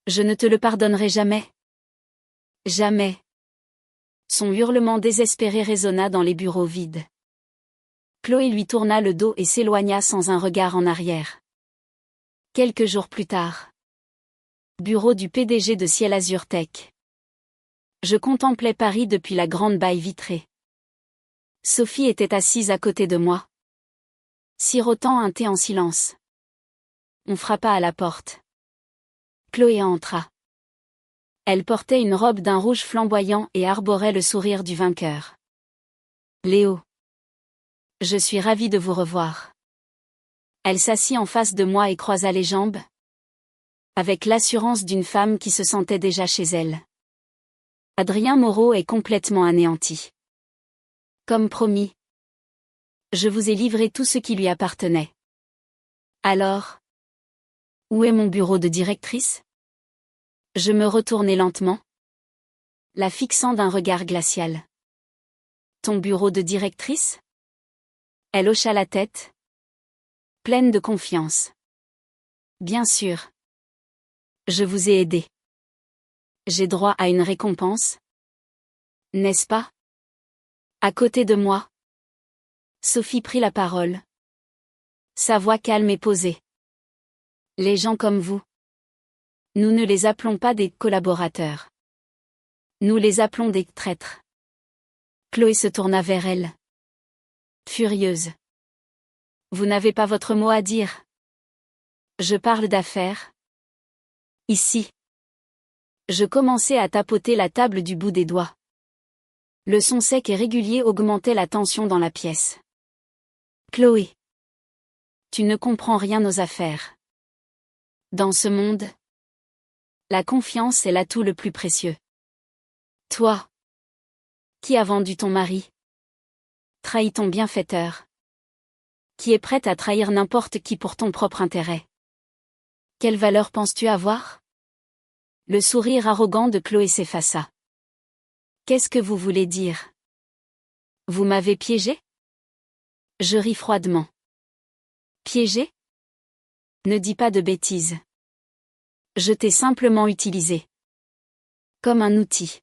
Je ne te le pardonnerai jamais. Jamais. Son hurlement désespéré résonna dans les bureaux vides. Chloé lui tourna le dos et s'éloigna sans un regard en arrière. Quelques jours plus tard. Bureau du PDG de Ciel Azur Tech. Je contemplais Paris depuis la grande baille vitrée. Sophie était assise à côté de moi, sirotant un thé en silence. On frappa à la porte. Chloé entra. Elle portait une robe d'un rouge flamboyant et arborait le sourire du vainqueur. Léo. Je suis ravie de vous revoir. Elle s'assit en face de moi et croisa les jambes, avec l'assurance d'une femme qui se sentait déjà chez elle. Adrien Moreau est complètement anéanti. Comme promis. Je vous ai livré tout ce qui lui appartenait. Alors, où est mon bureau de directrice? Je me retournai lentement, la fixant d'un regard glacial. Ton bureau de directrice? Elle hocha la tête, pleine de confiance. Bien sûr. Je vous ai aidé. J'ai droit à une récompense? N'est-ce pas? À côté de moi. Sophie prit la parole. Sa voix calme et posée. Les gens comme vous. Nous ne les appelons pas des collaborateurs. Nous les appelons des traîtres. Chloé se tourna vers elle. Furieuse. Vous n'avez pas votre mot à dire. Je parle d'affaires. Ici. Je commençai à tapoter la table du bout des doigts. Le son sec et régulier augmentait la tension dans la pièce. Chloé. Tu ne comprends rien aux affaires. Dans ce monde, la confiance est l'atout le plus précieux. Toi. Qui a vendu ton mari? Trahi ton bienfaiteur. Qui est prête à trahir n'importe qui pour ton propre intérêt? Quelle valeur penses-tu avoir? Le sourire arrogant de Chloé s'effaça. Qu'est-ce que vous voulez dire? Vous m'avez piégé? Je ris froidement. Piégé? Ne dis pas de bêtises. Je t'ai simplement utilisé. Comme un outil.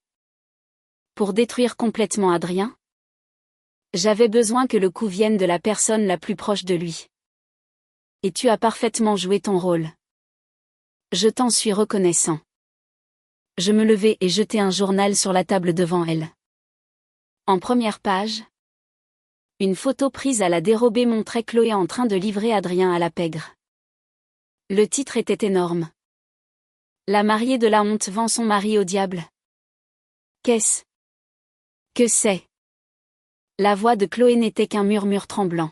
Pour détruire complètement Adrien? J'avais besoin que le coup vienne de la personne la plus proche de lui. Et tu as parfaitement joué ton rôle. Je t'en suis reconnaissant. Je me levai et jetai un journal sur la table devant elle. En première page, une photo prise à la dérobée montrait Chloé en train de livrer Adrien à la pègre. Le titre était énorme. La mariée de la honte vend son mari au diable. Qu'est-ce que c'est? La voix de Chloé n'était qu'un murmure tremblant.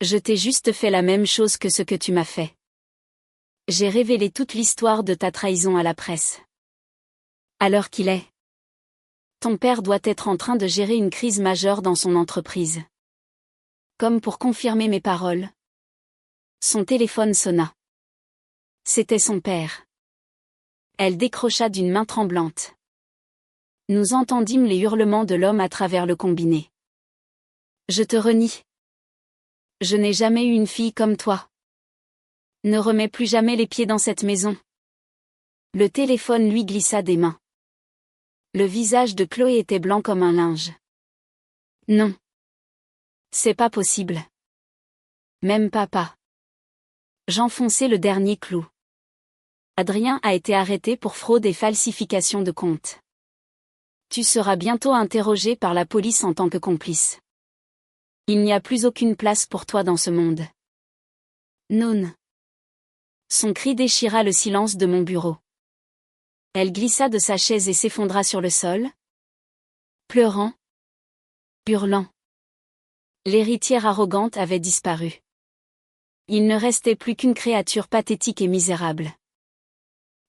Je t'ai juste fait la même chose que ce que tu m'as fait. J'ai révélé toute l'histoire de ta trahison à la presse. À l'heure qu'il est, ton père doit être en train de gérer une crise majeure dans son entreprise. Comme pour confirmer mes paroles, son téléphone sonna. C'était son père. Elle décrocha d'une main tremblante. Nous entendîmes les hurlements de l'homme à travers le combiné. Je te renie. Je n'ai jamais eu une fille comme toi. Ne remets plus jamais les pieds dans cette maison. Le téléphone lui glissa des mains. Le visage de Chloé était blanc comme un linge. Non. C'est pas possible. Même papa. J'enfonçai le dernier clou. Adrien a été arrêté pour fraude et falsification de comptes. Tu seras bientôt interrogé par la police en tant que complice. Il n'y a plus aucune place pour toi dans ce monde. Non. Son cri déchira le silence de mon bureau. Elle glissa de sa chaise et s'effondra sur le sol, pleurant, hurlant. L'héritière arrogante avait disparu. Il ne restait plus qu'une créature pathétique et misérable.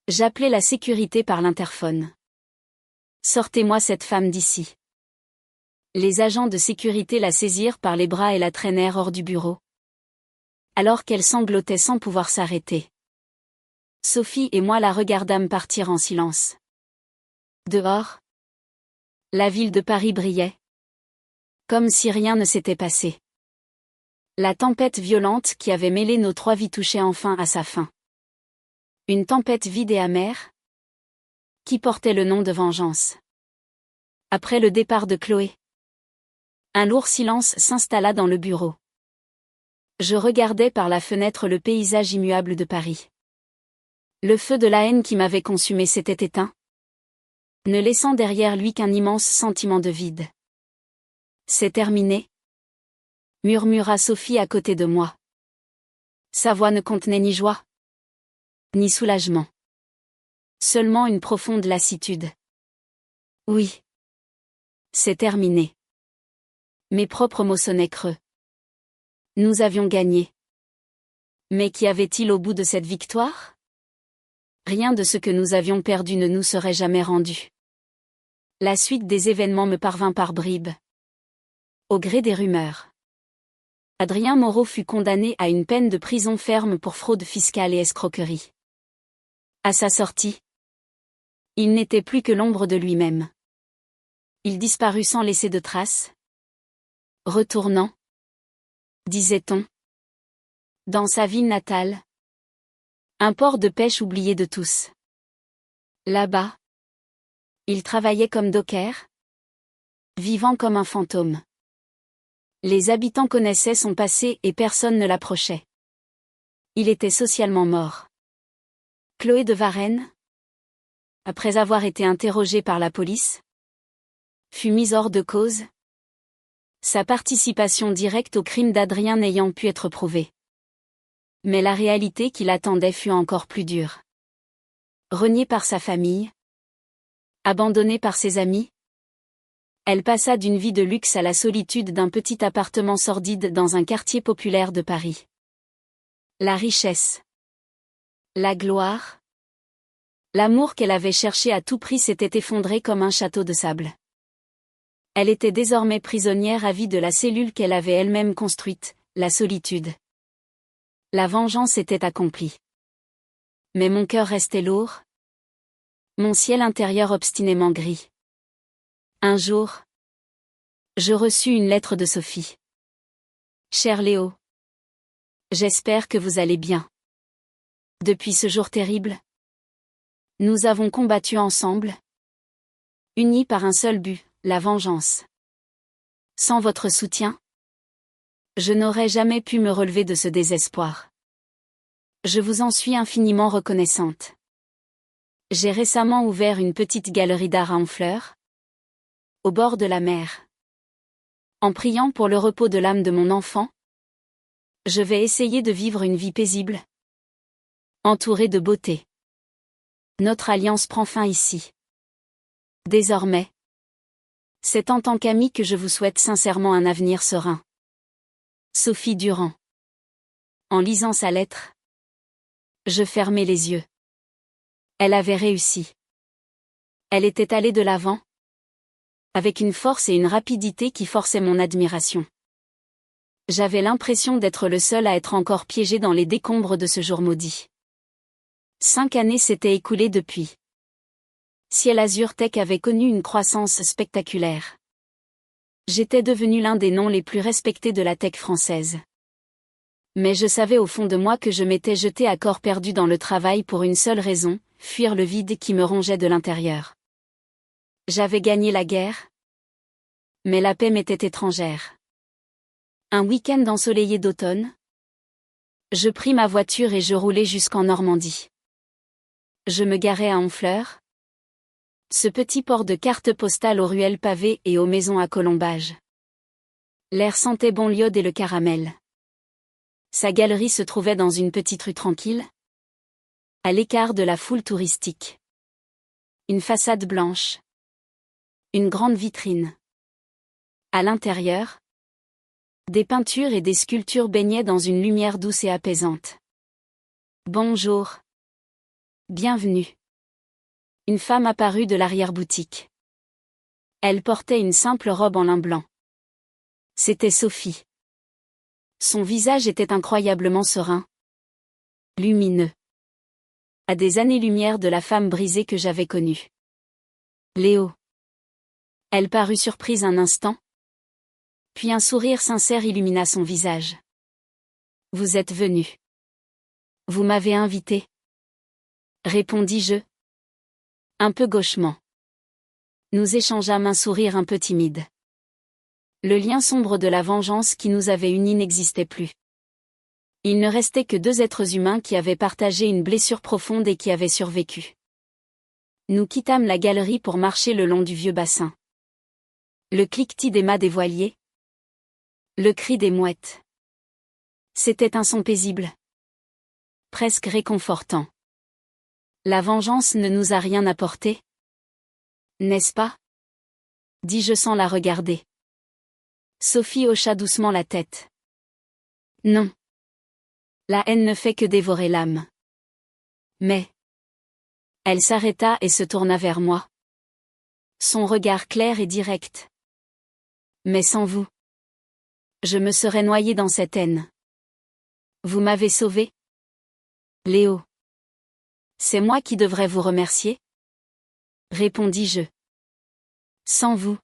J'appelai la sécurité par l'interphone. Sortez-moi cette femme d'ici. Les agents de sécurité la saisirent par les bras et la traînèrent hors du bureau. Alors qu'elle sanglotait sans pouvoir s'arrêter. Sophie et moi la regardâmes partir en silence. Dehors, la ville de Paris brillait. Comme si rien ne s'était passé. La tempête violente qui avait mêlé nos 3 vies touchait enfin à sa fin. Une tempête vide et amère, qui portait le nom de vengeance. Après le départ de Chloé, un lourd silence s'installa dans le bureau. Je regardais par la fenêtre le paysage immuable de Paris. Le feu de la haine qui m'avait consumé s'était éteint, ne laissant derrière lui qu'un immense sentiment de vide. C'est terminé, murmura Sophie à côté de moi. Sa voix ne contenait ni joie, ni soulagement. Seulement une profonde lassitude. Oui. C'est terminé. Mes propres mots sonnaient creux. Nous avions gagné. Mais qu'y avait-il au bout de cette victoire? Rien de ce que nous avions perdu ne nous serait jamais rendu. La suite des événements me parvint par bribes. Au gré des rumeurs. Adrien Moreau fut condamné à une peine de prison ferme pour fraude fiscale et escroquerie. À sa sortie, il n'était plus que l'ombre de lui-même. Il disparut sans laisser de traces. Retournant, disait-on, dans sa ville natale. Un port de pêche oublié de tous. Là-bas, il travaillait comme docker, vivant comme un fantôme. Les habitants connaissaient son passé et personne ne l'approchait. Il était socialement mort. Chloé de Varenne, après avoir été interrogée par la police, fut mise hors de cause, sa participation directe au crime d'Adrien n'ayant pu être prouvée. Mais la réalité qui l'attendait fut encore plus dure. Reniée par sa famille, abandonnée par ses amis, elle passa d'une vie de luxe à la solitude d'un petit appartement sordide dans un quartier populaire de Paris. La richesse, la gloire, l'amour qu'elle avait cherché à tout prix s'était effondré comme un château de sable. Elle était désormais prisonnière à vie de la cellule qu'elle avait elle-même construite, la solitude. La vengeance était accomplie. Mais mon cœur restait lourd. Mon ciel intérieur obstinément gris. Un jour, je reçus une lettre de Sophie. Cher Léo, j'espère que vous allez bien. Depuis ce jour terrible, nous avons combattu ensemble, unis par un seul but, la vengeance. Sans votre soutien, je n'aurais jamais pu me relever de ce désespoir. Je vous en suis infiniment reconnaissante. J'ai récemment ouvert une petite galerie d'art à Honfleur, au bord de la mer. En priant pour le repos de l'âme de mon enfant, je vais essayer de vivre une vie paisible, entourée de beauté. Notre alliance prend fin ici. Désormais, c'est en tant qu'amie que je vous souhaite sincèrement un avenir serein. Sophie Durand. En lisant sa lettre, je fermais les yeux. Elle avait réussi. Elle était allée de l'avant, avec une force et une rapidité qui forçaient mon admiration. J'avais l'impression d'être le seul à être encore piégé dans les décombres de ce jour maudit. 5 années s'étaient écoulées depuis. Ciel Azur Tech avait connu une croissance spectaculaire. J'étais devenu l'un des noms les plus respectés de la tech française. Mais je savais au fond de moi que je m'étais jeté à corps perdu dans le travail pour une seule raison, fuir le vide qui me rongeait de l'intérieur. J'avais gagné la guerre, mais la paix m'était étrangère. Un week-end ensoleillé d'automne, je pris ma voiture et je roulai jusqu'en Normandie. Je me garai à Honfleur, ce petit port de cartes postales aux ruelles pavées et aux maisons à colombages. L'air sentait bon l'iode et le caramel. Sa galerie se trouvait dans une petite rue tranquille, à l'écart de la foule touristique. Une façade blanche. Une grande vitrine. À l'intérieur, des peintures et des sculptures baignaient dans une lumière douce et apaisante. Bonjour. Bienvenue. Une femme apparut de l'arrière-boutique. Elle portait une simple robe en lin blanc. C'était Sophie. Son visage était incroyablement serein, lumineux, à des années-lumière de la femme brisée que j'avais connue. Léo. Elle parut surprise un instant, puis un sourire sincère illumina son visage. Vous êtes venu. Vous m'avez invité, répondis-je, un peu gauchement. Nous échangeâmes un sourire un peu timide. Le lien sombre de la vengeance qui nous avait unis n'existait plus. Il ne restait que 2 êtres humains qui avaient partagé une blessure profonde et qui avaient survécu. Nous quittâmes la galerie pour marcher le long du vieux bassin. Le cliquetis des mâts des voiliers. Le cri des mouettes. C'était un son paisible. Presque réconfortant. La vengeance ne nous a rien apporté. N'est-ce pas? Dis-je sans la regarder. Sophie hocha doucement la tête. Non. La haine ne fait que dévorer l'âme. Mais. Elle s'arrêta et se tourna vers moi. Son regard clair et direct. Mais sans vous, je me serais noyé dans cette haine. Vous m'avez sauvé, Léo. C'est moi qui devrais vous remercier, répondis-je. Sans vous,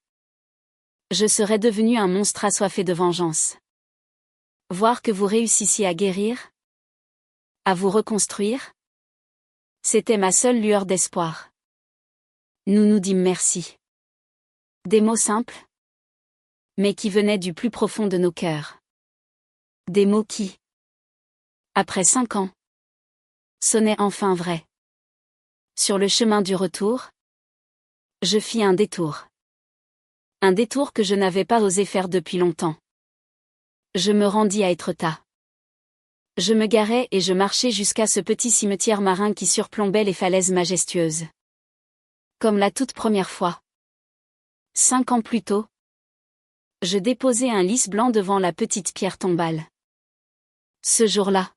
je serais devenu un monstre assoiffé de vengeance. Voir que vous réussissiez à guérir, à vous reconstruire, c'était ma seule lueur d'espoir. Nous nous dîmes merci. Des mots simples, mais qui venaient du plus profond de nos cœurs. Des mots qui, après 5 ans, sonnaient enfin vrais. Sur le chemin du retour, je fis un détour. Un détour que je n'avais pas osé faire depuis longtemps. Je me rendis à Étretat. Je me garai et je marchai jusqu'à ce petit cimetière marin qui surplombait les falaises majestueuses. Comme la toute première fois. 5 ans plus tôt, je déposai un lys blanc devant la petite pierre tombale. Ce jour-là,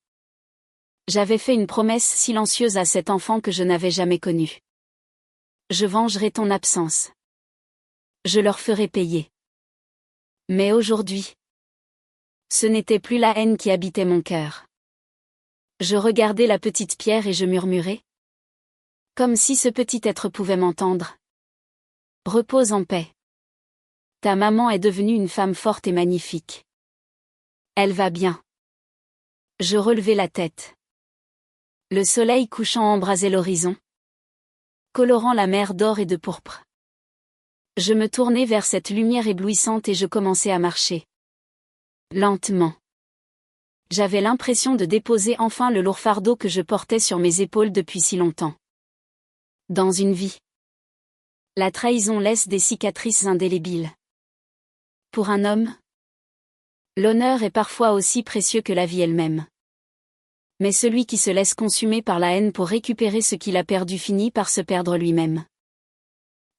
j'avais fait une promesse silencieuse à cet enfant que je n'avais jamais connu. Je vengerai ton absence. Je leur ferai payer. Mais aujourd'hui, ce n'était plus la haine qui habitait mon cœur. Je regardais la petite pierre et je murmurais. Comme si ce petit être pouvait m'entendre. Repose en paix. Ta maman est devenue une femme forte et magnifique. Elle va bien. Je relevai la tête. Le soleil couchant embrasait l'horizon, colorant la mer d'or et de pourpre. Je me tournai vers cette lumière éblouissante et je commençai à marcher. Lentement. J'avais l'impression de déposer enfin le lourd fardeau que je portais sur mes épaules depuis si longtemps. Dans une vie, la trahison laisse des cicatrices indélébiles. Pour un homme, l'honneur est parfois aussi précieux que la vie elle-même. Mais celui qui se laisse consumer par la haine pour récupérer ce qu'il a perdu finit par se perdre lui-même.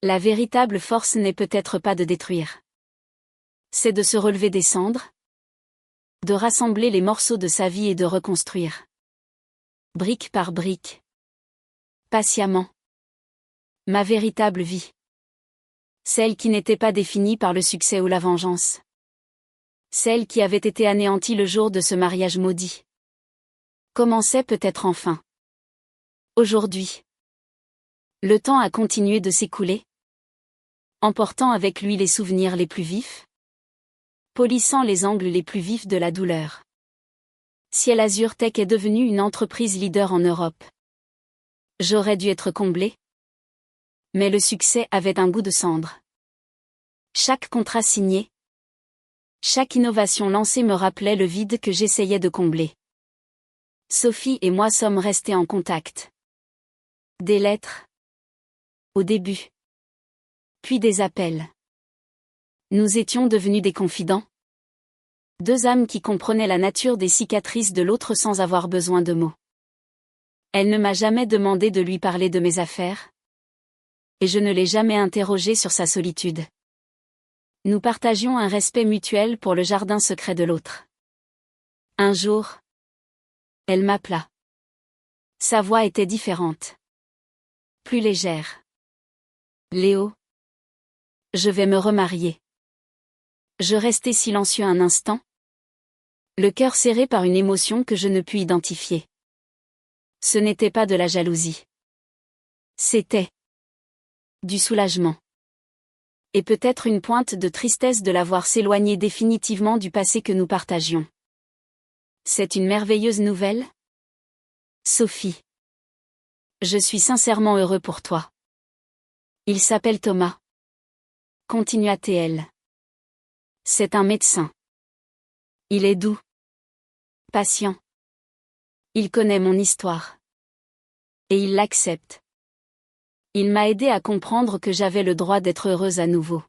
La véritable force n'est peut-être pas de détruire. C'est de se relever des cendres, de rassembler les morceaux de sa vie et de reconstruire. Brique par brique. Patiemment. Ma véritable vie. Celle qui n'était pas définie par le succès ou la vengeance. Celle qui avait été anéantie le jour de ce mariage maudit. Commençait peut-être enfin. Aujourd'hui. Le temps a continué de s'écouler, emportant avec lui les souvenirs les plus vifs, polissant les angles les plus vifs de la douleur. Ciel Azur Tech est devenue une entreprise leader en Europe. J'aurais dû être comblé. Mais le succès avait un goût de cendre. Chaque contrat signé, chaque innovation lancée me rappelait le vide que j'essayais de combler. Sophie et moi sommes restés en contact. Des lettres. Au début. Puis des appels. Nous étions devenus des confidents. Deux âmes qui comprenaient la nature des cicatrices de l'autre sans avoir besoin de mots. Elle ne m'a jamais demandé de lui parler de mes affaires. Et je ne l'ai jamais interrogée sur sa solitude. Nous partagions un respect mutuel pour le jardin secret de l'autre. Un jour, elle m'appela. Sa voix était différente. Plus légère. Léo. Je vais me remarier. Je restai silencieux un instant. Le cœur serré par une émotion que je ne pus identifier. Ce n'était pas de la jalousie. C'était du soulagement. Et peut-être une pointe de tristesse de la voir s'éloigner définitivement du passé que nous partagions. C'est une merveilleuse nouvelle? Sophie. Je suis sincèrement heureux pour toi. Il s'appelle Thomas. Continua-t-elle. C'est un médecin. Il est doux. Patient. Il connaît mon histoire. Et il l'accepte. Il m'a aidé à comprendre que j'avais le droit d'être heureuse à nouveau.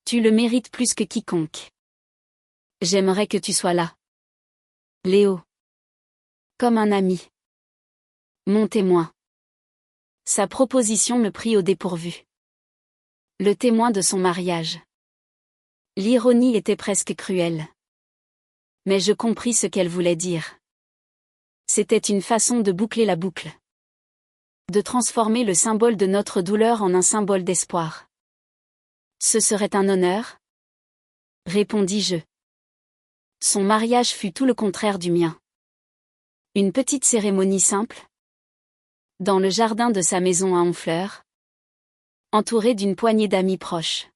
Tu le mérites plus que quiconque. J'aimerais que tu sois là. Léo. Comme un ami. Mon témoin. Sa proposition me prit au dépourvu. Le témoin de son mariage. L'ironie était presque cruelle. Mais je compris ce qu'elle voulait dire. C'était une façon de boucler la boucle. De transformer le symbole de notre douleur en un symbole d'espoir. Ce serait un honneur? Répondis-je. Son mariage fut tout le contraire du mien. Une petite cérémonie simple. Dans le jardin de sa maison à Honfleur. Entouré d'une poignée d'amis proches.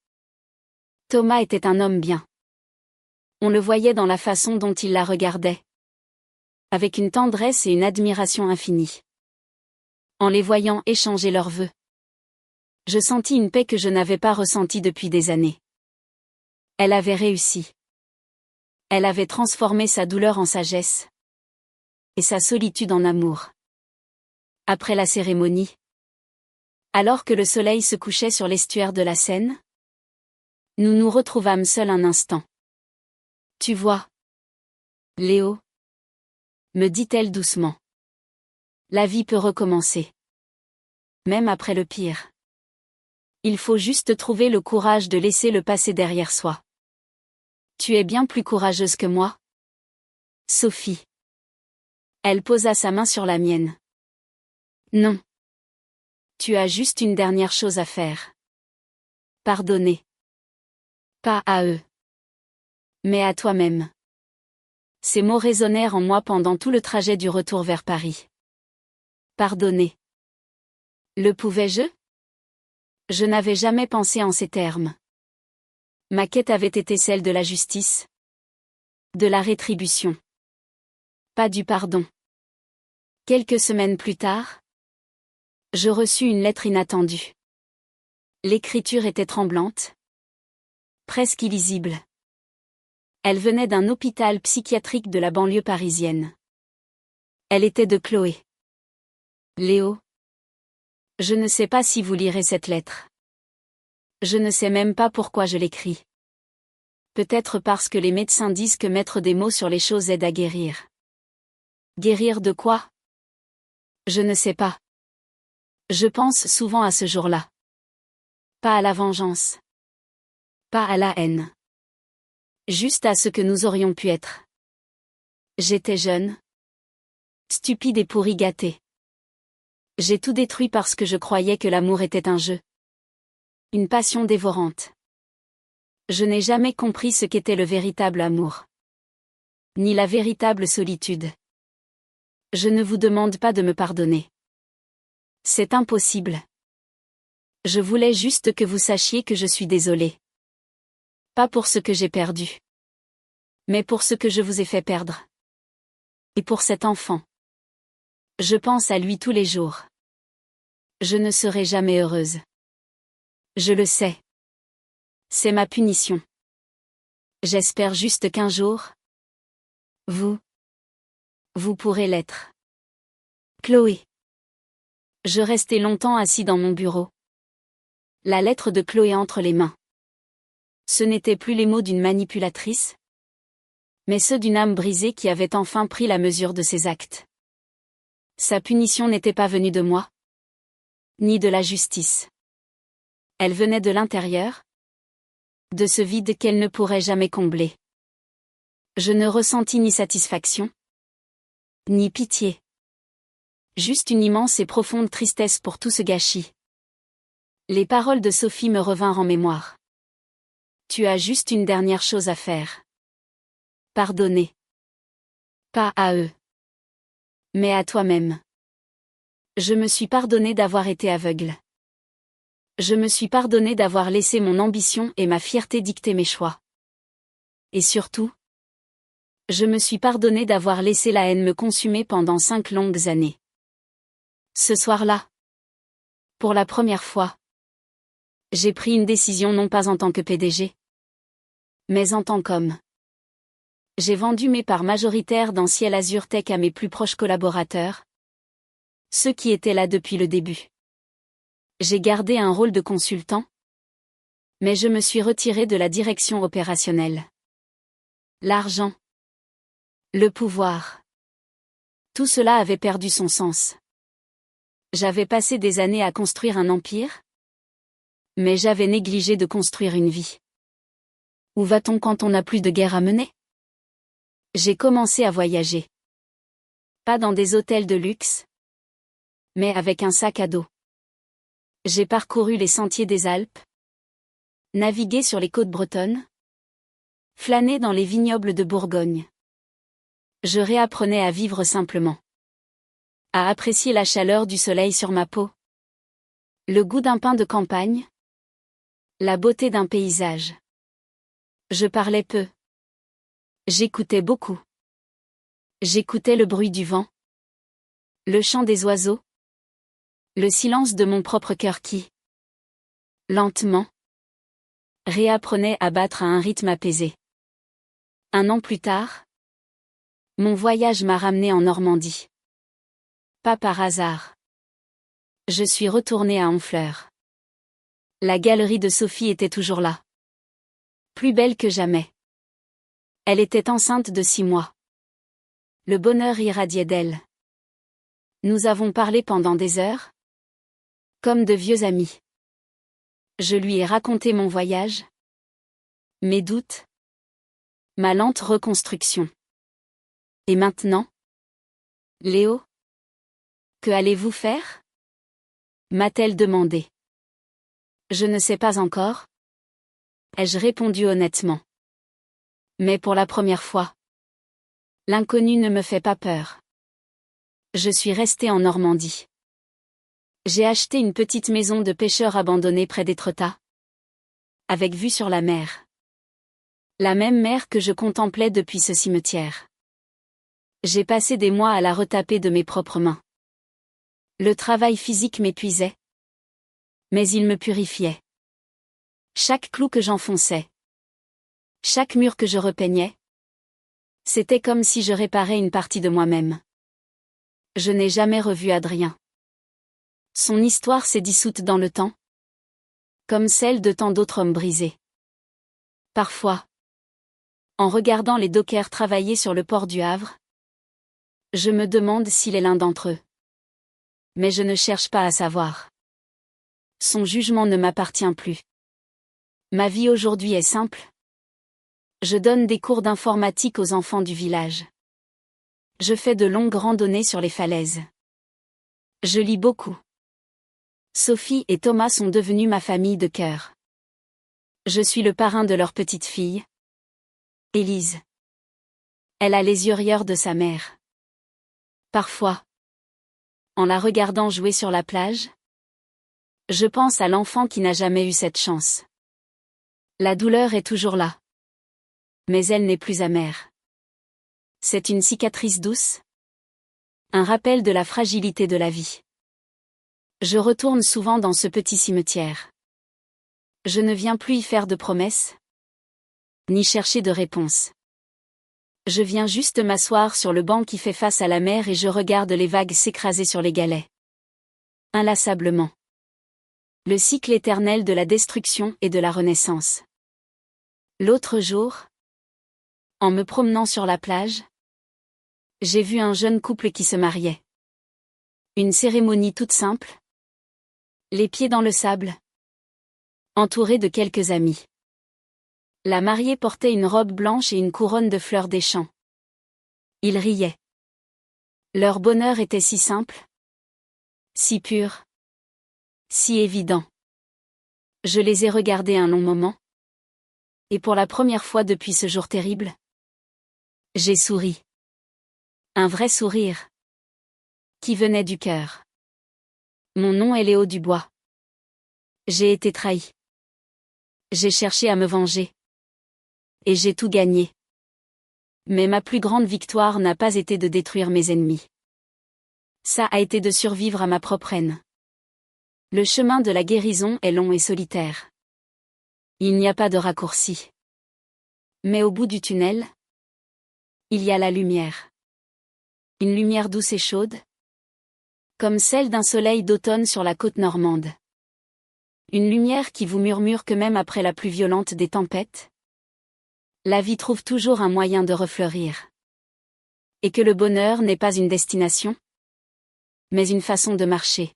Thomas était un homme bien. On le voyait dans la façon dont il la regardait. Avec une tendresse et une admiration infinie. En les voyant échanger leurs vœux. Je sentis une paix que je n'avais pas ressentie depuis des années. Elle avait réussi. Elle avait transformé sa douleur en sagesse. Et sa solitude en amour. Après la cérémonie. Alors que le soleil se couchait sur l'estuaire de la Seine. Nous nous retrouvâmes seuls un instant. Tu vois. Léo. Me dit-elle doucement. La vie peut recommencer. Même après le pire. Il faut juste trouver le courage de laisser le passé derrière soi. Tu es bien plus courageuse que moi. Sophie. Elle posa sa main sur la mienne. Non. Tu as juste une dernière chose à faire. Pardonner. Pas à eux. Mais à toi-même. Ces mots résonnèrent en moi pendant tout le trajet du retour vers Paris. Pardonner. Le pouvais-je? Je n'avais jamais pensé en ces termes. Ma quête avait été celle de la justice. De la rétribution. Pas du pardon. Quelques semaines plus tard, je reçus une lettre inattendue. L'écriture était tremblante. Presque illisible. Elle venait d'un hôpital psychiatrique de la banlieue parisienne. Elle était de Chloé. Léo. Je ne sais pas si vous lirez cette lettre. Je ne sais même pas pourquoi je l'écris. Peut-être parce que les médecins disent que mettre des mots sur les choses aide à guérir. Guérir de quoi? Je ne sais pas. Je pense souvent à ce jour-là. Pas à la vengeance. Pas à la haine. Juste à ce que nous aurions pu être. J'étais jeune. Stupide et pourri gâté. J'ai tout détruit parce que je croyais que l'amour était un jeu. Une passion dévorante. Je n'ai jamais compris ce qu'était le véritable amour. Ni la véritable solitude. Je ne vous demande pas de me pardonner. C'est impossible. Je voulais juste que vous sachiez que je suis désolée. Pas pour ce que j'ai perdu. Mais pour ce que je vous ai fait perdre. Et pour cet enfant. Je pense à lui tous les jours. Je ne serai jamais heureuse. Je le sais. C'est ma punition. J'espère juste qu'un jour, vous pourrez l'être. Chloé. Je restai longtemps assis dans mon bureau. La lettre de Chloé entre les mains. Ce n'étaient plus les mots d'une manipulatrice, mais ceux d'une âme brisée qui avait enfin pris la mesure de ses actes. Sa punition n'était pas venue de moi, ni de la justice. Elle venait de l'intérieur, de ce vide qu'elle ne pourrait jamais combler. Je ne ressentis ni satisfaction, ni pitié. Juste une immense et profonde tristesse pour tout ce gâchis. Les paroles de Sophie me revinrent en mémoire. Tu as juste une dernière chose à faire. Pardonner. Pas à eux. Mais à toi-même. Je me suis pardonné d'avoir été aveugle. Je me suis pardonné d'avoir laissé mon ambition et ma fierté dicter mes choix. Et surtout, je me suis pardonné d'avoir laissé la haine me consumer pendant 5 longues années. Ce soir-là, pour la première fois, j'ai pris une décision non pas en tant que PDG, mais en tant qu'homme. J'ai vendu mes parts majoritaires dans Ciel Azur Tech à mes plus proches collaborateurs, ceux qui étaient là depuis le début. J'ai gardé un rôle de consultant, mais je me suis retiré de la direction opérationnelle. L'argent, le pouvoir, tout cela avait perdu son sens. J'avais passé des années à construire un empire, mais j'avais négligé de construire une vie. Où va-t-on quand on n'a plus de guerre à mener? J'ai commencé à voyager. Pas dans des hôtels de luxe, mais avec un sac à dos. J'ai parcouru les sentiers des Alpes, navigué sur les côtes bretonnes, flâné dans les vignobles de Bourgogne. Je réapprenais à vivre simplement. À apprécier la chaleur du soleil sur ma peau. Le goût d'un pain de campagne. La beauté d'un paysage. Je parlais peu. J'écoutais beaucoup. J'écoutais le bruit du vent. Le chant des oiseaux. Le silence de mon propre cœur qui, lentement, réapprenait à battre à un rythme apaisé. 1 an plus tard, mon voyage m'a ramené en Normandie. Pas par hasard. Je suis retournée à Honfleur. La galerie de Sophie était toujours là. Plus belle que jamais. Elle était enceinte de 6 mois. Le bonheur irradiait d'elle. Nous avons parlé pendant des heures, comme de vieux amis. Je lui ai raconté mon voyage, mes doutes, ma lente reconstruction. Et maintenant, Léo, que allez-vous faire? M'a-t-elle demandé. Je ne sais pas encore, ai-je répondu honnêtement. Mais pour la première fois, l'inconnu ne me fait pas peur. Je suis restée en Normandie. J'ai acheté une petite maison de pêcheur abandonnée près d'Étretat, avec vue sur la mer. La même mer que je contemplais depuis ce cimetière. J'ai passé des mois à la retaper de mes propres mains. Le travail physique m'épuisait, mais il me purifiait. Chaque clou que j'enfonçais, chaque mur que je repeignais, c'était comme si je réparais une partie de moi-même. Je n'ai jamais revu Adrien. Son histoire s'est dissoute dans le temps, comme celle de tant d'autres hommes brisés. Parfois, en regardant les dockers travailler sur le port du Havre, Je me demande s'il est l'un d'entre eux. Mais je ne cherche pas à savoir. Son jugement ne m'appartient plus. Ma vie aujourd'hui est simple. Je donne des cours d'informatique aux enfants du village. Je fais de longues randonnées sur les falaises. Je lis beaucoup. Sophie et Thomas sont devenus ma famille de cœur. Je suis le parrain de leur petite fille, Élise. Elle a les yeux rieurs de sa mère. Parfois, en la regardant jouer sur la plage, je pense à l'enfant qui n'a jamais eu cette chance. La douleur est toujours là. Mais elle n'est plus amère. C'est une cicatrice douce. Un rappel de la fragilité de la vie. Je retourne souvent dans ce petit cimetière. Je ne viens plus y faire de promesses, ni chercher de réponses. Je viens juste m'asseoir sur le banc qui fait face à la mer et je regarde les vagues s'écraser sur les galets. Inlassablement. Le cycle éternel de la destruction et de la renaissance. L'autre jour, en me promenant sur la plage, j'ai vu un jeune couple qui se mariait. Une cérémonie toute simple. Les pieds dans le sable. Entouré de quelques amis. La mariée portait une robe blanche et une couronne de fleurs des champs. Ils riaient. Leur bonheur était si simple. Si pur. Si évident. Je les ai regardés un long moment. Et pour la première fois depuis ce jour terrible, j'ai souri. Un vrai sourire. Qui venait du cœur. Mon nom est Léo Dubois. J'ai été trahi. J'ai cherché à me venger. Et j'ai tout gagné. Mais ma plus grande victoire n'a pas été de détruire mes ennemis. Ça a été de survivre à ma propre haine. Le chemin de la guérison est long et solitaire. Il n'y a pas de raccourci. Mais au bout du tunnel, il y a la lumière. Une lumière douce et chaude, comme celle d'un soleil d'automne sur la côte normande. Une lumière qui vous murmure que même après la plus violente des tempêtes, la vie trouve toujours un moyen de refleurir. Et que le bonheur n'est pas une destination, mais une façon de marcher.